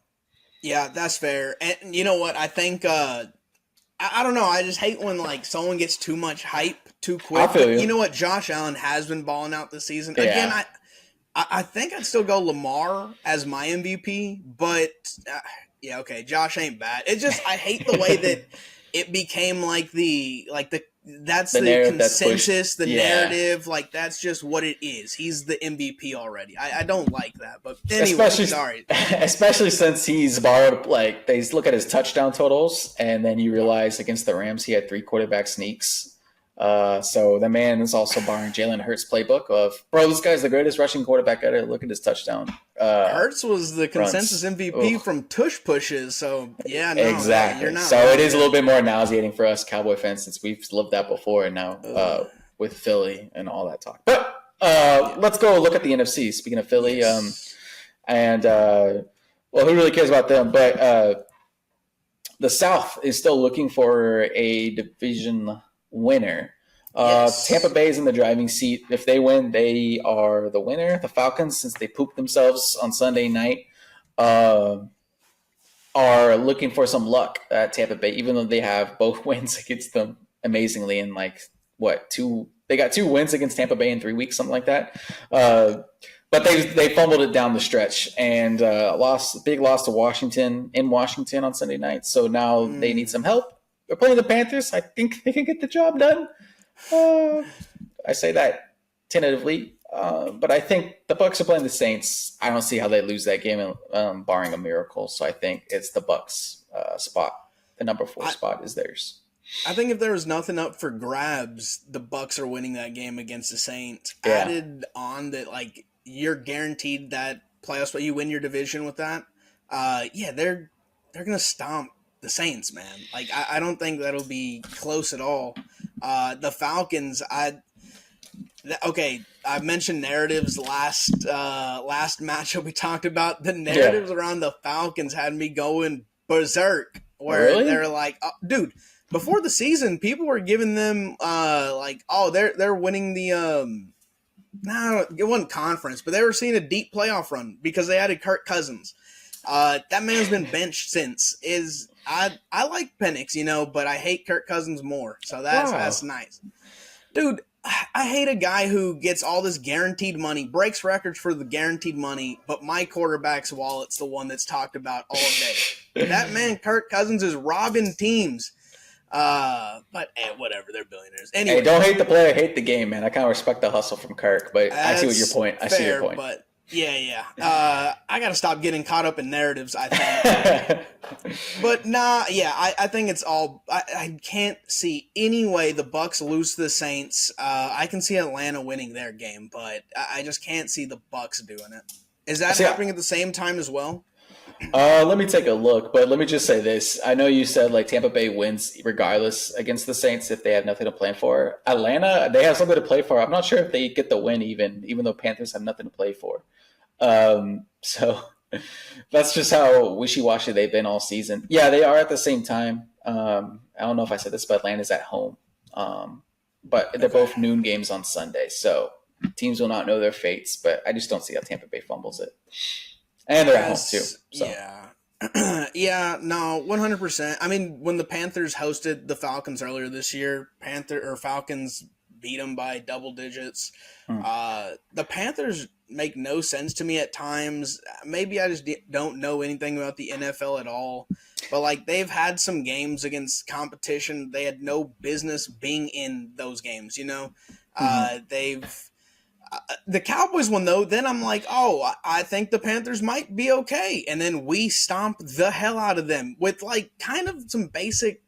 Yeah, that's fair. And you know what? I think I don't know. I just hate when like someone gets too much hype too I quick. feel But you. you know what? Josh Allen has been balling out this season. Yeah. Again, I think I'd still go Lamar as my MVP, but yeah, okay, Josh ain't bad. It's just I hate the way that it became like the that's The the narrative that's pushed. consensus, the Yeah. narrative, like that's just what it is. He's the MVP already. I don't like that, but anyway, especially, sorry. especially since he's borrowed, like, they look at his touchdown totals, and then you realize against the Rams he had 3 quarterback sneaks. So the man is also borrowing Jalen Hurts' playbook of, bro, this guy's the greatest rushing quarterback ever. Look at his touchdown. Hurts was the consensus runs. MVP Ugh. from tush pushes, so yeah, no, Exactly. you're not So wrong it is a there. little bit more nauseating for us Cowboy fans since we've lived that before, and now Ugh. with Philly and all that talk. But let's go look at the NFC. Speaking of Philly, Yes. and well, who really cares about them? But the South is still looking for a division winner. Yes. Tampa Bay is in the driving seat. If they win, they are the winner. The Falcons, since they pooped themselves on Sunday night, are looking for some luck at Tampa Bay, even though they have both wins against them amazingly in like what two? They got 2 wins against Tampa Bay in 3 weeks, something like that. But they fumbled it down the stretch and big loss to Washington in Washington on Sunday night. So now they need some help. They're playing the Panthers. I think they can get the job done. I say that tentatively, but I think the Bucs are playing the Saints. I don't see how they lose that game, barring a miracle. So I think it's the Bucs spot. The number 4 spot is theirs. I think if there was nothing up for grabs, the Bucs are winning that game against the Saints. Yeah. Added on that, like you're guaranteed that playoffs, but you win your division with that. Yeah, they're gonna stomp the Saints, man. Like I don't think that'll be close at all. The Falcons, okay, I mentioned narratives last matchup we talked about. The narratives around the Falcons had me going berserk. Where Really? they're like, oh, dude, before the season, people were giving them like, oh, they're winning the no, it wasn't conference, but they were seeing a deep playoff run because they added Kirk Cousins. That man's been benched since. I like Penix, but I hate Kirk Cousins more. So that's nice, dude. I hate a guy who gets all this guaranteed money, breaks records for the guaranteed money, but my quarterback's wallet's the one that's talked about all day. That man, Kirk Cousins, is robbing teams. But hey, whatever, they're billionaires. Anyway, Hey, don't hate the player, hate the game, man. I kind of respect the hustle from Kirk, but I see what your point. I see your point. But yeah. I got to stop getting caught up in narratives, I think. But nah, yeah, I think it's all. I can't see any way the Bucs lose to the Saints. I can see Atlanta winning their game, but I just can't see the Bucs doing it. Is that happening at the same time as well? Let me take a look, but let me just say this. I know you said like Tampa Bay wins regardless against the Saints if they have nothing to play for. Atlanta, they have something to play for. I'm not sure if they get the win even though Panthers have nothing to play for. So that's just how wishy-washy they've been all season. Yeah, they are at the same time. I don't know if I said this, but Atlanta's at home. But they're both noon games on Sunday, so teams will not know their fates, but I just don't see how Tampa Bay fumbles it. And they're at home too. So. Yeah. Yeah, no, 100%. I mean, when the Panthers hosted the Falcons earlier this year, Falcons beat them by double digits. The Panthers make no sense to me at times. Maybe I just don't know anything about the NFL at all. But like they've had some games against competition they had no business being in those games, the Cowboys won though. Then I'm like, oh, I think the Panthers might be okay. And then we stomped the hell out of them with like kind of some basic,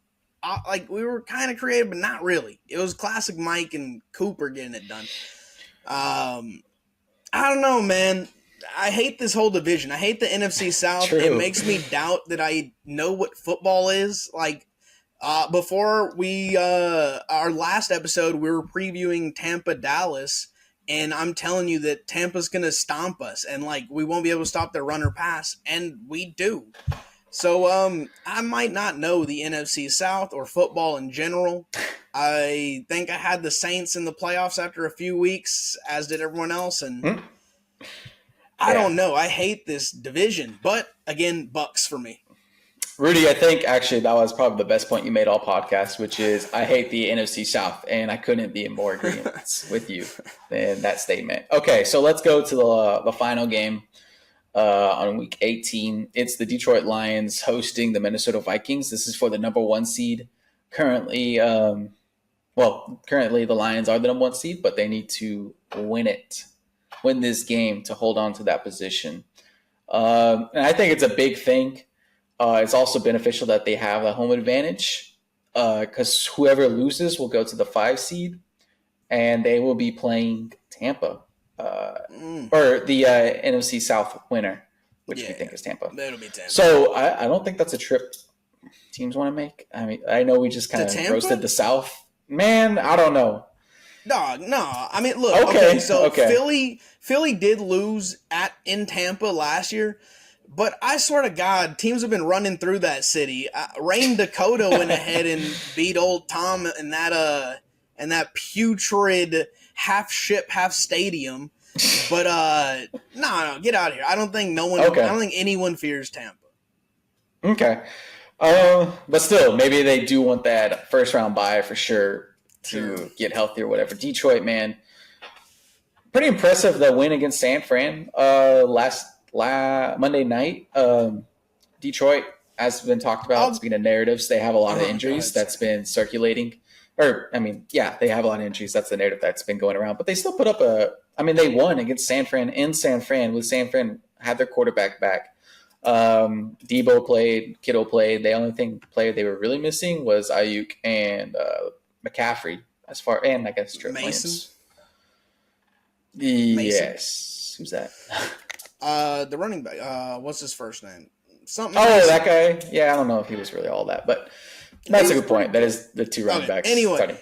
like we were kind of creative, but not really. It was classic Mike and Cooper getting it done. I don't know, man. I hate this whole division. I hate the NFC South. True. It makes me doubt that I know what football is. Like, before our last episode, we were previewing Tampa, Dallas, And I'm telling you that Tampa's going to stomp us, and like we won't be able to stop their run or pass, and we do. So I might not know the NFC South or football in general. I think I had the Saints in the playoffs after a few weeks, as did everyone else, and I Yeah. don't know. I hate this division, but again, Bucs for me. Rudy, I think actually that was probably the best point you made all podcast, which is I hate the NFC South, and I couldn't be in more agreement with you than that statement. Okay, so let's go to the final game on week 18. It's the Detroit Lions hosting the Minnesota Vikings. This is for the number 1 seed. Currently, currently the Lions are the number 1 seed, but they need to win this game to hold on to that position. And I think it's a big thing. It's also beneficial that they have a home advantage because whoever loses will go to the 5 seed, and they will be playing Tampa or the NFC South winner, which we think is Tampa. That'll be Tampa. So I don't think that's a trip teams want to make. I mean, I know we just kind of roasted the South. Man, I don't know. No. I mean, look. Okay, so Philly did lose in Tampa last year. But I swear to God, teams have been running through that city. Rain Dakota went ahead and beat Old Tom in that putrid half ship, half stadium. But no, get out of here. I don't think I don't think anyone fears Tampa. Okay, but still, maybe they do want that first round bye for sure to get healthy or whatever. Detroit, man, pretty impressive the win against San Fran last Monday night. Detroit, as been talked about, speaking of narratives, they have a lot of injuries that's been circulating. Or, I mean, yeah, they have a lot of injuries. That's the narrative that's been going around. But they still put up they won against San Fran in San Fran with San Fran had their quarterback back. Debo played, Kittle played. The only player they were really missing was Ayuk and McCaffrey, and I guess Trent Williams. Yes. Who's that? The running back. What's his first name? Something. Oh, that guy. Yeah, I don't know if he was really all that, but that's a good point. That is the 2 running backs. Anyway,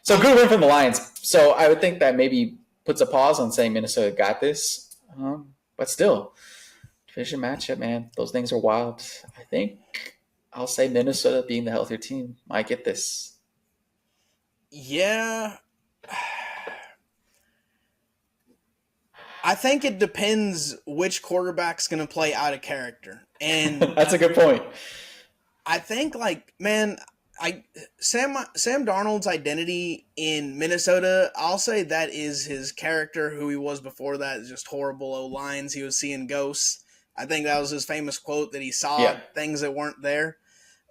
so good win from the Lions. So I would think that maybe puts a pause on saying Minnesota got this, but still, division matchup, man. Those things are wild. I think I'll say Minnesota, being the healthier team, might get this. Yeah. I think it depends which quarterback's going to play out of character. And that's a good point. I think, Sam Darnold's identity in Minnesota, I'll say that is his character, who he was before that, just horrible O-lines. He was seeing ghosts. I think that was his famous quote, that he saw things that weren't there.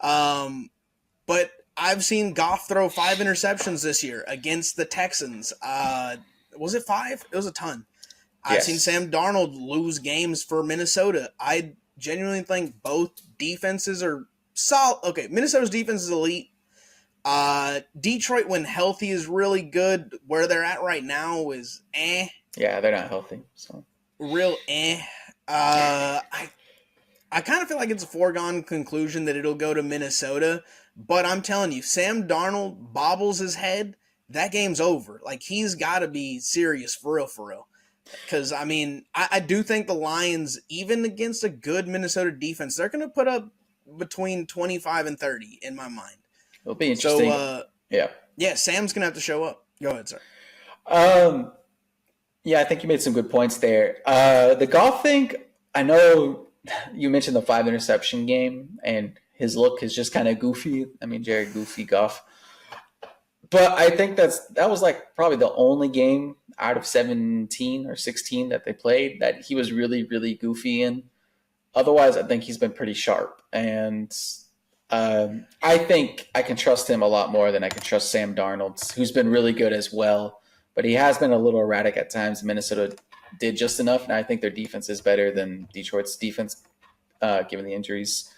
But I've seen Goff throw 5 interceptions this year against the Texans. Was it 5? It was a ton. I've seen Sam Darnold lose games for Minnesota. I genuinely think both defenses are solid. Okay, Minnesota's defense is elite. Detroit, when healthy, is really good. Where they're at right now is Yeah, they're not healthy. So real I kind of feel like it's a foregone conclusion that it'll go to Minnesota. But I'm telling you, Sam Darnold bobbles his head, that game's over. Like, he's got to be serious for real. Because, I mean, I do think the Lions, even against a good Minnesota defense, they're going to put up between 25 and 30 in my mind. It'll be interesting. So, yeah, Sam's going to have to show up. Go ahead, sir. Yeah, I think you made some good points there. The Goff thing, I know you mentioned the 5 interception game, and his look is just kind of goofy. I mean, Jared Goofy Goff. But I think that was like probably the only game out of 17 or 16 that they played that he was really, really goofy in. Otherwise, I think he's been pretty sharp. And I think I can trust him a lot more than I can trust Sam Darnold, who's been really good as well. But he has been a little erratic at times. Minnesota did just enough, and I think their defense is better than Detroit's defense, given the injuries.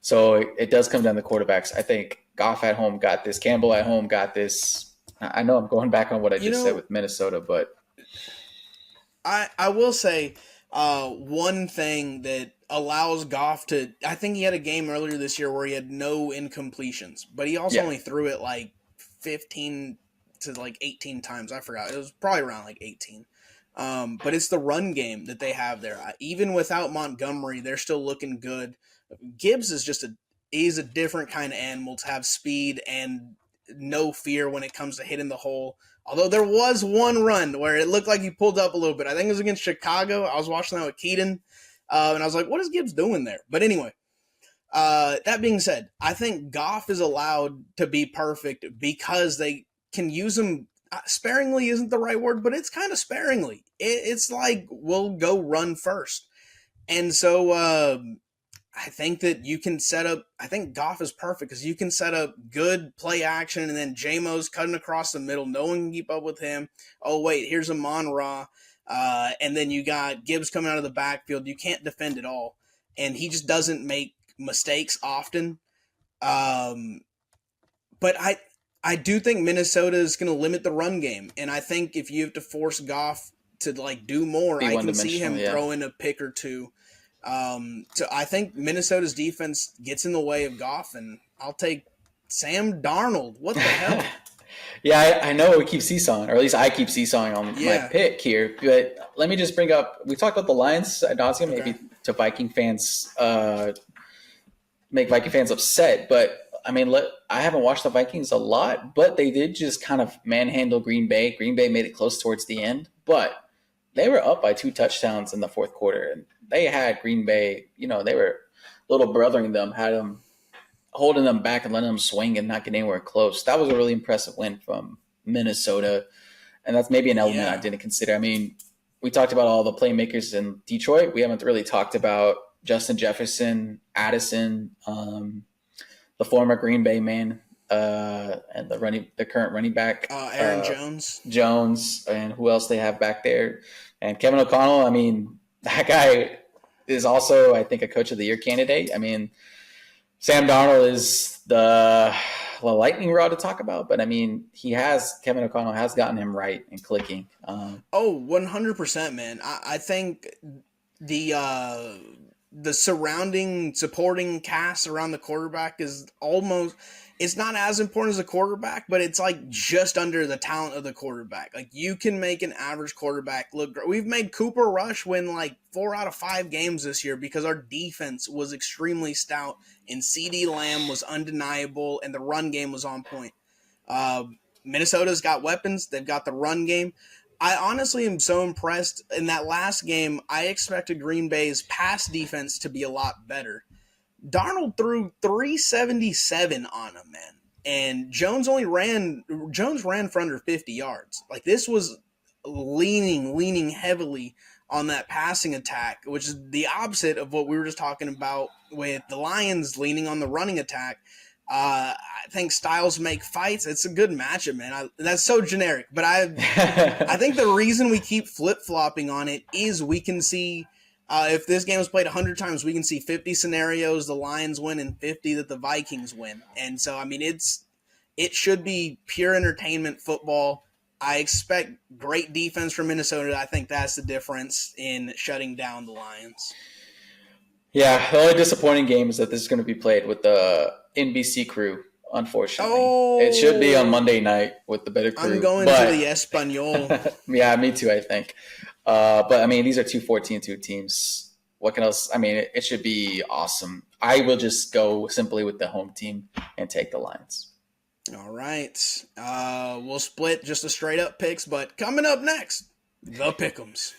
So it does come down to quarterbacks. I think Goff at home got this. Campbell at home got this. I know I'm going back on what I just said with Minnesota, but I will say one thing that allows Goff to – I think he had a game earlier this year where he had no incompletions, but he also only threw it like 15 to like 18 times. I forgot. It was probably around like 18. But it's the run game that they have there. Even without Montgomery, they're still looking good. Gibbs is he's a different kind of animal to have speed and no fear when it comes to hitting the hole. Although there was one run where it looked like he pulled up a little bit. I think it was against Chicago. I was watching that with Keaton, and I was like, what is Gibbs doing there? But anyway, that being said, I think Goff is allowed to be perfect because they can use him. Sparingly isn't the right word, but it's kind of sparingly. It's like we'll go run first. And so I think that you can set up, I think Goff is perfect because you can set up good play action and then J-Mo's cutting across the middle. No one can keep up with him. Oh, wait, here's a Mon-Ra. And then you got Gibbs coming out of the backfield. You can't defend at all. And he just doesn't make mistakes often. But I do think Minnesota is going to limit the run game. And I think if you have to force Goff to like do more, I can see him throw in a pick or two. So I think Minnesota's defense gets in the way of Goff, and I'll take Sam Darnold. What the hell? Yeah, I know we keep seesawing, or at least I keep seesawing on my pick here. But let me just bring up, we talked about the Lions ad nauseum, maybe to Viking fans, make Viking fans upset. But, I mean, I haven't watched the Vikings a lot, but they did just kind of manhandle Green Bay. Green Bay made it close towards the end, but they were up by 2 touchdowns in the fourth quarter, and they had Green Bay, they were little brothering them, had them holding them back and letting them swing and not get anywhere close. That was a really impressive win from Minnesota, and that's maybe an element I didn't consider. I mean, we talked about all the playmakers in Detroit. We haven't really talked about Justin Jefferson, Addison, the former Green Bay man, and the current running back, Aaron Jones, and who else they have back there, and Kevin O'Connell. I mean, that guy is also, I think, a Coach of the Year candidate. I mean, Sam Darnold is the lightning rod to talk about, but I mean, Kevin O'Connell has gotten him right and clicking. 100%, man. I think the surrounding supporting cast around the quarterback is almost, it's not as important as a quarterback, but it's like just under the talent of the quarterback. Like you can make an average quarterback look great. We've made Cooper Rush win like 4 out of 5 games this year because our defense was extremely stout and CeeDee Lamb was undeniable and the run game was on point. Minnesota's got weapons. They've got the run game. I honestly am so impressed. In that last game, I expected Green Bay's pass defense to be a lot better. Darnold threw 377 on him, man. And Jones ran for under 50 yards. Like this was leaning heavily on that passing attack, which is the opposite of what we were just talking about with the Lions leaning on the running attack. I think styles make fights. It's a good matchup, man. That's so generic, but I think the reason we keep flip-flopping on it is we can see if this game was played 100 times, we can see 50 scenarios the Lions win and 50 that the Vikings win. And so, I mean, it should be pure entertainment football. I expect great defense from Minnesota. I think that's the difference in shutting down the Lions. Yeah, the only disappointing game is that this is going to be played with the NBC crew, unfortunately. It should be on Monday night with the better crew. I'm going to the Espanol. Yeah, me too, I think. But, I mean, these are 2 14-2 teams. What can else? I mean, it should be awesome. I will just go simply with the home team and take the Lions. All right. We'll split just a straight-up picks, but coming up next, the Pick'ems.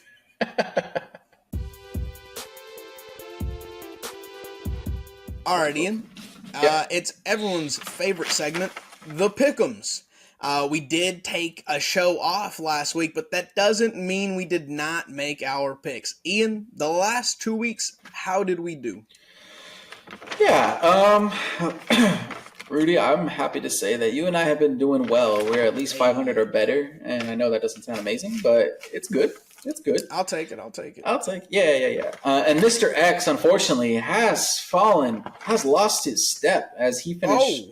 All right, Ian. It's everyone's favorite segment, the Pick'ems. We did take a show off last week, but that doesn't mean we did not make our picks. Ian, the last 2 weeks, how did we do? Yeah, Rudy, I'm happy to say that you and I have been doing well. We're at least 500 or better, and I know that doesn't sound amazing, but it's good. It's good. I'll take it. Yeah. And Mr. X, unfortunately, has lost his step as he finished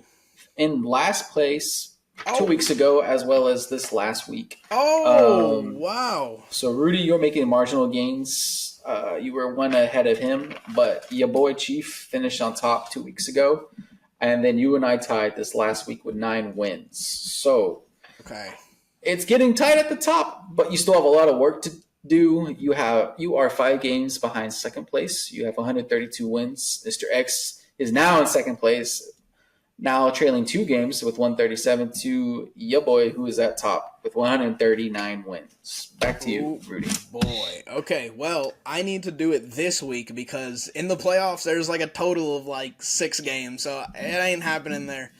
in last place 2 weeks ago, as well as this last week. Wow. So, Rudy, you're making marginal gains. You were 1 ahead of him, but your boy Chief finished on top 2 weeks ago. And then you and I tied this last week with 9 wins. So, okay. it's getting tight at the top, but you still have a lot of work to do. You are 5 games behind second place. You have 132 wins. Mr. X is now in second place, now trailing 2 games with 137 to your boy, who is at top with 139 wins. Back to you, Rudy. Boy. Okay, well, I need to do it this week because in the playoffs, there's like a total of like 6 games, so it ain't happening there.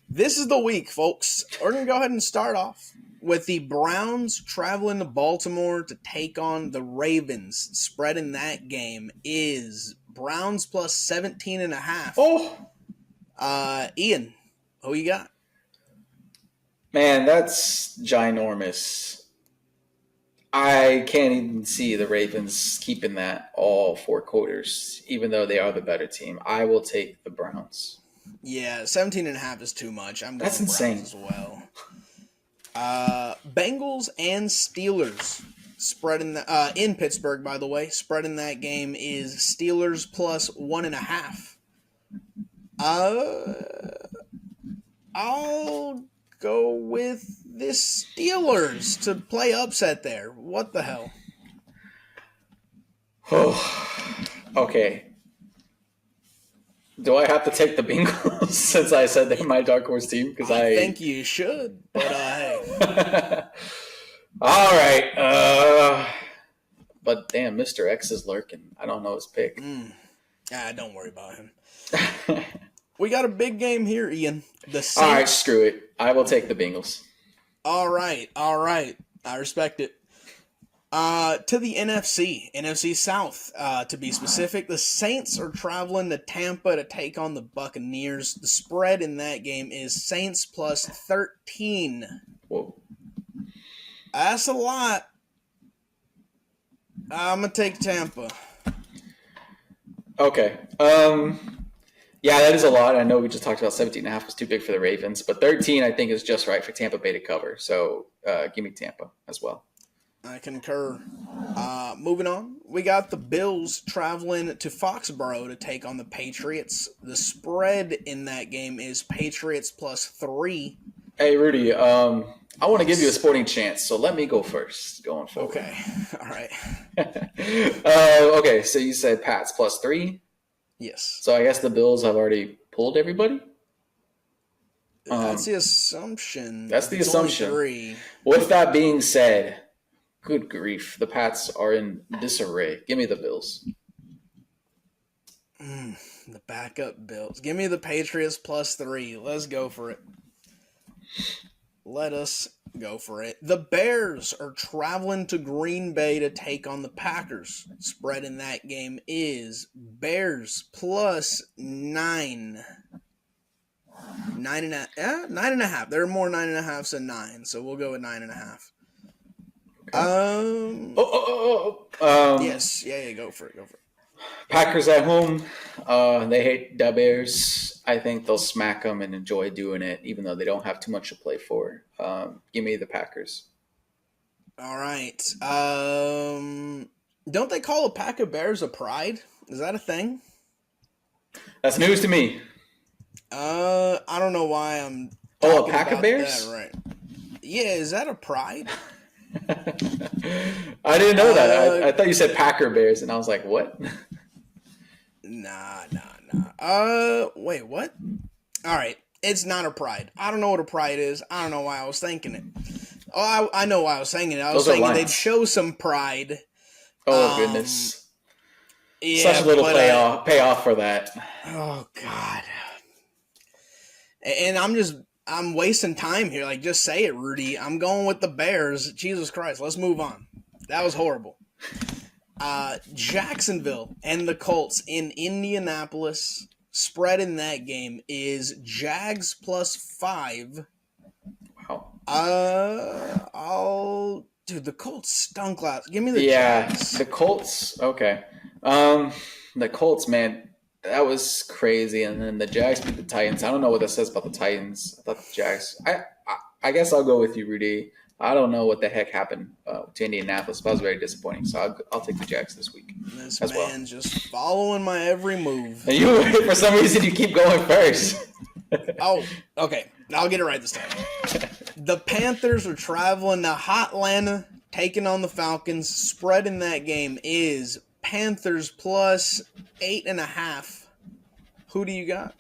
This is the week, folks. We're going to go ahead and start off with the Browns traveling to Baltimore to take on the Ravens. Spread in that game is Browns plus 17.5. Ian, who you got? Man, that's ginormous. I can't even see the Ravens keeping that all 4 quarters, even though they are the better team. I will take the Browns. Yeah, 17.5 is too much. I'm going That's insane as well. Bengals and Steelers spread in Pittsburgh, by the way. Spread in that game is Steelers plus 1.5. I'll go with the Steelers to play upset there. What the hell? Okay. Do I have to take the Bengals since I said they're my dark horse team? Because I think you should, but hey. All right. But damn, Mr. X is lurking. I don't know his pick. Don't worry about him. We got a big game here, Ian. The Saints. All right, screw it. I will take the Bengals. All right. I respect it. To the NFC South, to be specific, the Saints are traveling to Tampa to take on the Buccaneers. The spread in that game is Saints plus 13. Whoa. That's a lot. I'm going to take Tampa. Okay. Yeah, that is a lot. I know we just talked about 17.5 was too big for the Ravens, but 13 I think is just right for Tampa Bay to cover. So give me Tampa as well. I concur. Moving on, we got the Bills traveling to Foxborough to take on the Patriots. The spread in that game is Patriots plus 3. Hey, Rudy, I want to give you a sporting chance, so let me go first going forward. Okay, all right. Okay, so you said Pats plus 3? Yes. So I guess the Bills have already pulled everybody? That's the assumption. That's the assumption. 3. With that being said, good grief, the Pats are in disarray. Give me the Bills. The backup Bills. Give me the Patriots plus 3. Let's go for it. Let us go for it. The Bears are traveling to Green Bay to take on the Packers. Spread in that game is Bears plus 9. 9.5. There are more 9.5s than 9, so we'll go with 9.5. Yes. Yeah, go for it. Packers at home. They hate the Bears. I think they'll smack them and enjoy doing it, even though they don't have too much to play for. Give me the Packers. All right. Don't they call a pack of bears a pride? Is that a thing? That's news to me. I don't know why I'm. A pack of bears? That, right. Yeah, is that a pride? I didn't know that. I thought you said Packer Bears, and I was like, what? Nah. Wait, what? All right. It's not a pride. I don't know what a pride is. I don't know why I was thinking it. Oh, I know why I was thinking it. I was thinking they'd show some pride. Oh, goodness. Yeah, such a little payoff for that. Oh, God. And I'm wasting time here. Like, just say it, Rudy. I'm going with the Bears. Jesus Christ. Let's move on. That was horrible. Jacksonville and the Colts in Indianapolis. Spread in that game is Jags plus 5. Wow. Dude, the Colts stunk last. Give me the Jags. The Colts. Okay. The Colts, man. That was crazy, and then the Jags beat the Titans. I don't know what that says about the Titans. I thought the Jags. I guess I'll go with you, Rudy. I don't know what the heck happened to Indianapolis, but I was very disappointing. So I'll take the Jags this week. This man's just following my every move. And you, for some reason, you keep going first. Oh, okay. I'll get it right this time. The Panthers are traveling to Hotlanta, taking on the Falcons. Spread in that game is Panthers plus 8.5. Who do you got?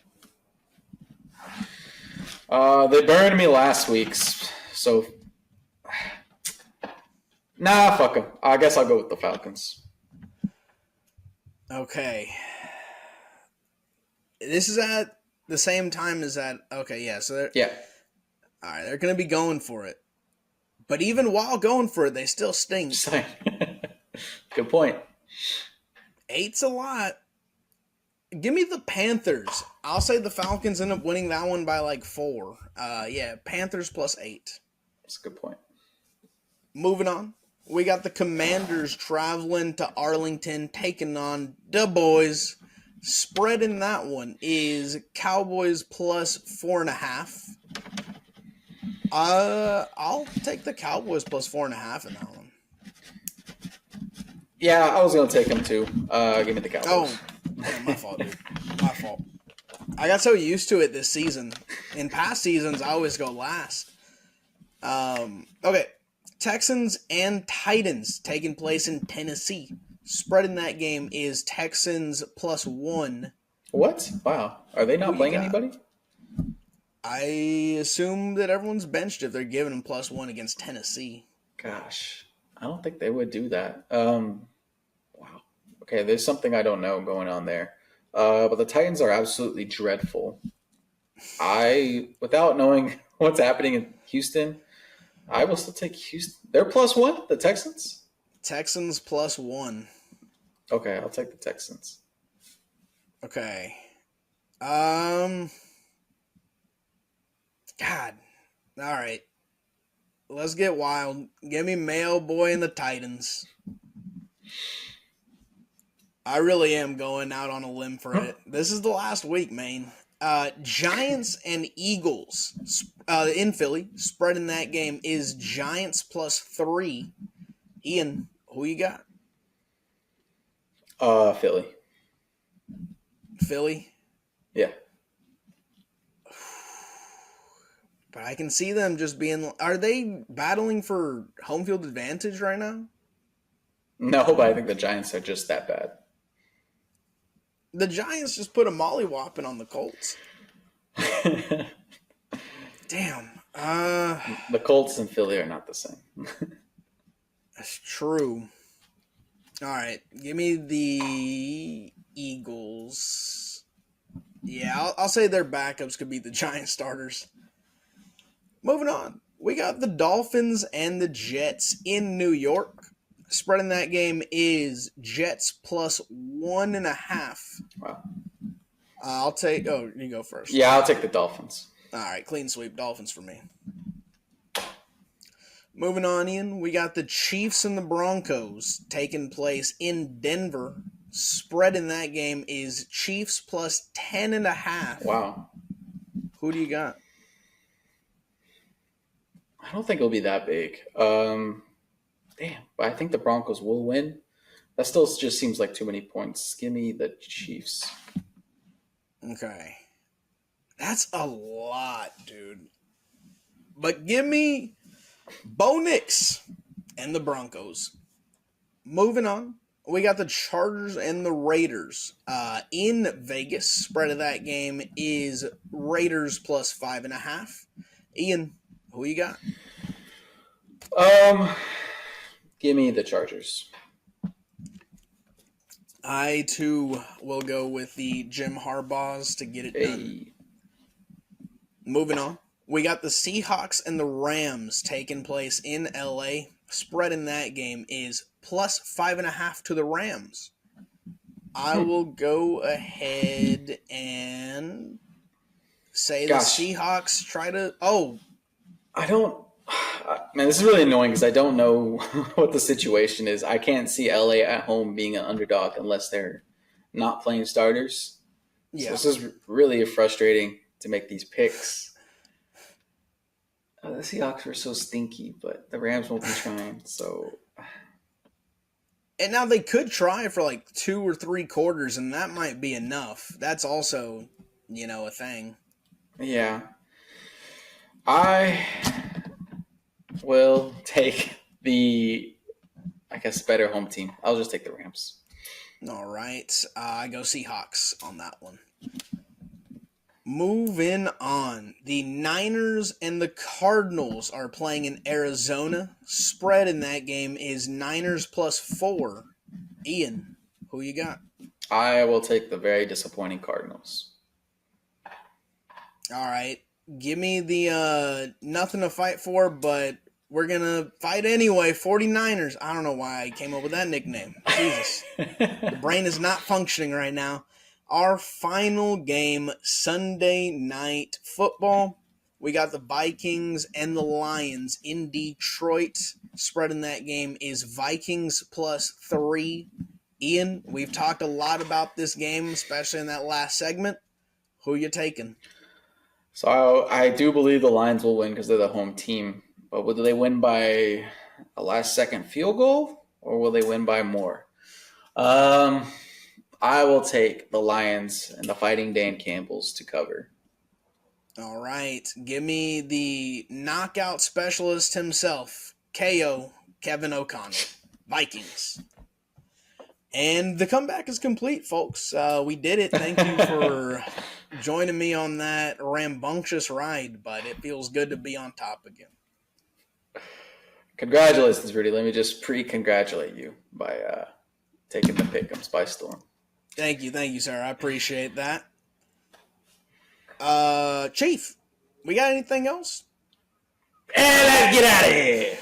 They burned me last week, so fuck them. I guess I'll go with the Falcons. Okay. This is at the same time as that. Okay, yeah. So yeah. All right, they're going to be going for it. But even while going for it, they still stink. Good point. 8's a lot. Give me the Panthers. I'll say the Falcons end up winning that one by like 4. Yeah, Panthers plus 8. That's a good point. Moving on. We got the Commanders traveling to Arlington, taking on the Boys. Spread in that one is Cowboys plus 4.5. I'll take the Cowboys plus 4.5 in that one. Yeah, I was gonna take them too. Give me the Cowboys. Yeah, my fault, dude. My fault. I got so used to it this season. In past seasons, I always go last. Okay. Texans and Titans taking place in Tennessee. Spread in that game is Texans plus 1. What? Wow. Are they not playing anybody? I assume that everyone's benched if they're giving them plus 1 against Tennessee. Gosh, I don't think they would do that. Wow. Okay, there's something I don't know going on there. But the Titans are absolutely dreadful. Without knowing what's happening in Houston, I will still take Houston. They're plus 1, the Texans? Texans plus 1. Okay, I'll take the Texans. Okay. God. All right. Let's get wild. Give me Mayo Boy and the Titans. I really am going out on a limb for it. This is the last week, man. Giants and Eagles in Philly. Spread in that game is Giants plus 3. Ian, who you got? Philly. Philly? Yeah. But I can see them just being... Are they battling for home field advantage right now? No, but I think the Giants are just that bad. The Giants just put a mollywhopping on the Colts. Damn. The Colts and Philly are not the same. That's true. All right. Give me the Eagles. Yeah, I'll say their backups could be the Giants starters. Moving on. We got the Dolphins and the Jets in New York. Spread in that game is Jets plus 1.5. Wow. I'll take... Oh, you go first. Yeah, I'll take the Dolphins. All right, clean sweep. Dolphins for me. Moving on, Ian. We got the Chiefs and the Broncos taking place in Denver. Spread in that game is Chiefs plus 10.5. Wow. Who do you got? I don't think it'll be that big. Damn, but I think the Broncos will win. That still just seems like too many points. Give me the Chiefs. Okay. That's a lot, dude. But give me Bo Nix and the Broncos. Moving on. We got the Chargers and the Raiders in Vegas. Spread of that game is Raiders plus 5.5. Ian, who you got? Give me the Chargers. I, too, will go with the Jim Harbaughs to get it done. Moving on. We got the Seahawks and the Rams taking place in L.A. Spread in that game is plus 5.5 to the Rams. I will go ahead and say the Seahawks try to... Oh. I don't... Man, this is really annoying because I don't know what the situation is. I can't see LA at home being an underdog unless they're not playing starters. Yeah. So this is really frustrating to make these picks. The Seahawks were so stinky, but the Rams won't be trying, so... And now they could try for like 2 or 3 quarters, and that might be enough. That's also, a thing. Yeah. I will take the, I guess, better home team. I'll just take the Rams. All right. I go Seahawks on that one. Moving on. The Niners and the Cardinals are playing in Arizona. Spread in that game is Niners +4. Ian, who you got? I will take the very disappointing Cardinals. All right. Give me the nothing to fight for, but we're going to fight anyway. 49ers. I don't know why I came up with that nickname. Jesus. The brain is not functioning right now. Our final game, Sunday Night Football. We got the Vikings and the Lions in Detroit. Spread in that game is Vikings +3. Ian, we've talked a lot about this game, especially in that last segment. Who you taking? So I do believe the Lions will win because they're the home team. But will they win by a last-second field goal, or will they win by more? I will take the Lions and the Fighting Dan Campbells to cover. All right. Give me the knockout specialist himself, KO, Kevin O'Connell. Vikings. And the comeback is complete, folks. We did it. Thank you for joining me on that rambunctious ride, but it feels good to be on top again. Congratulations, Rudy. Let me just pre-congratulate you by taking the Pick'ems by storm. Thank you, sir. I appreciate that. Chief, we got anything else? And let's get out of here.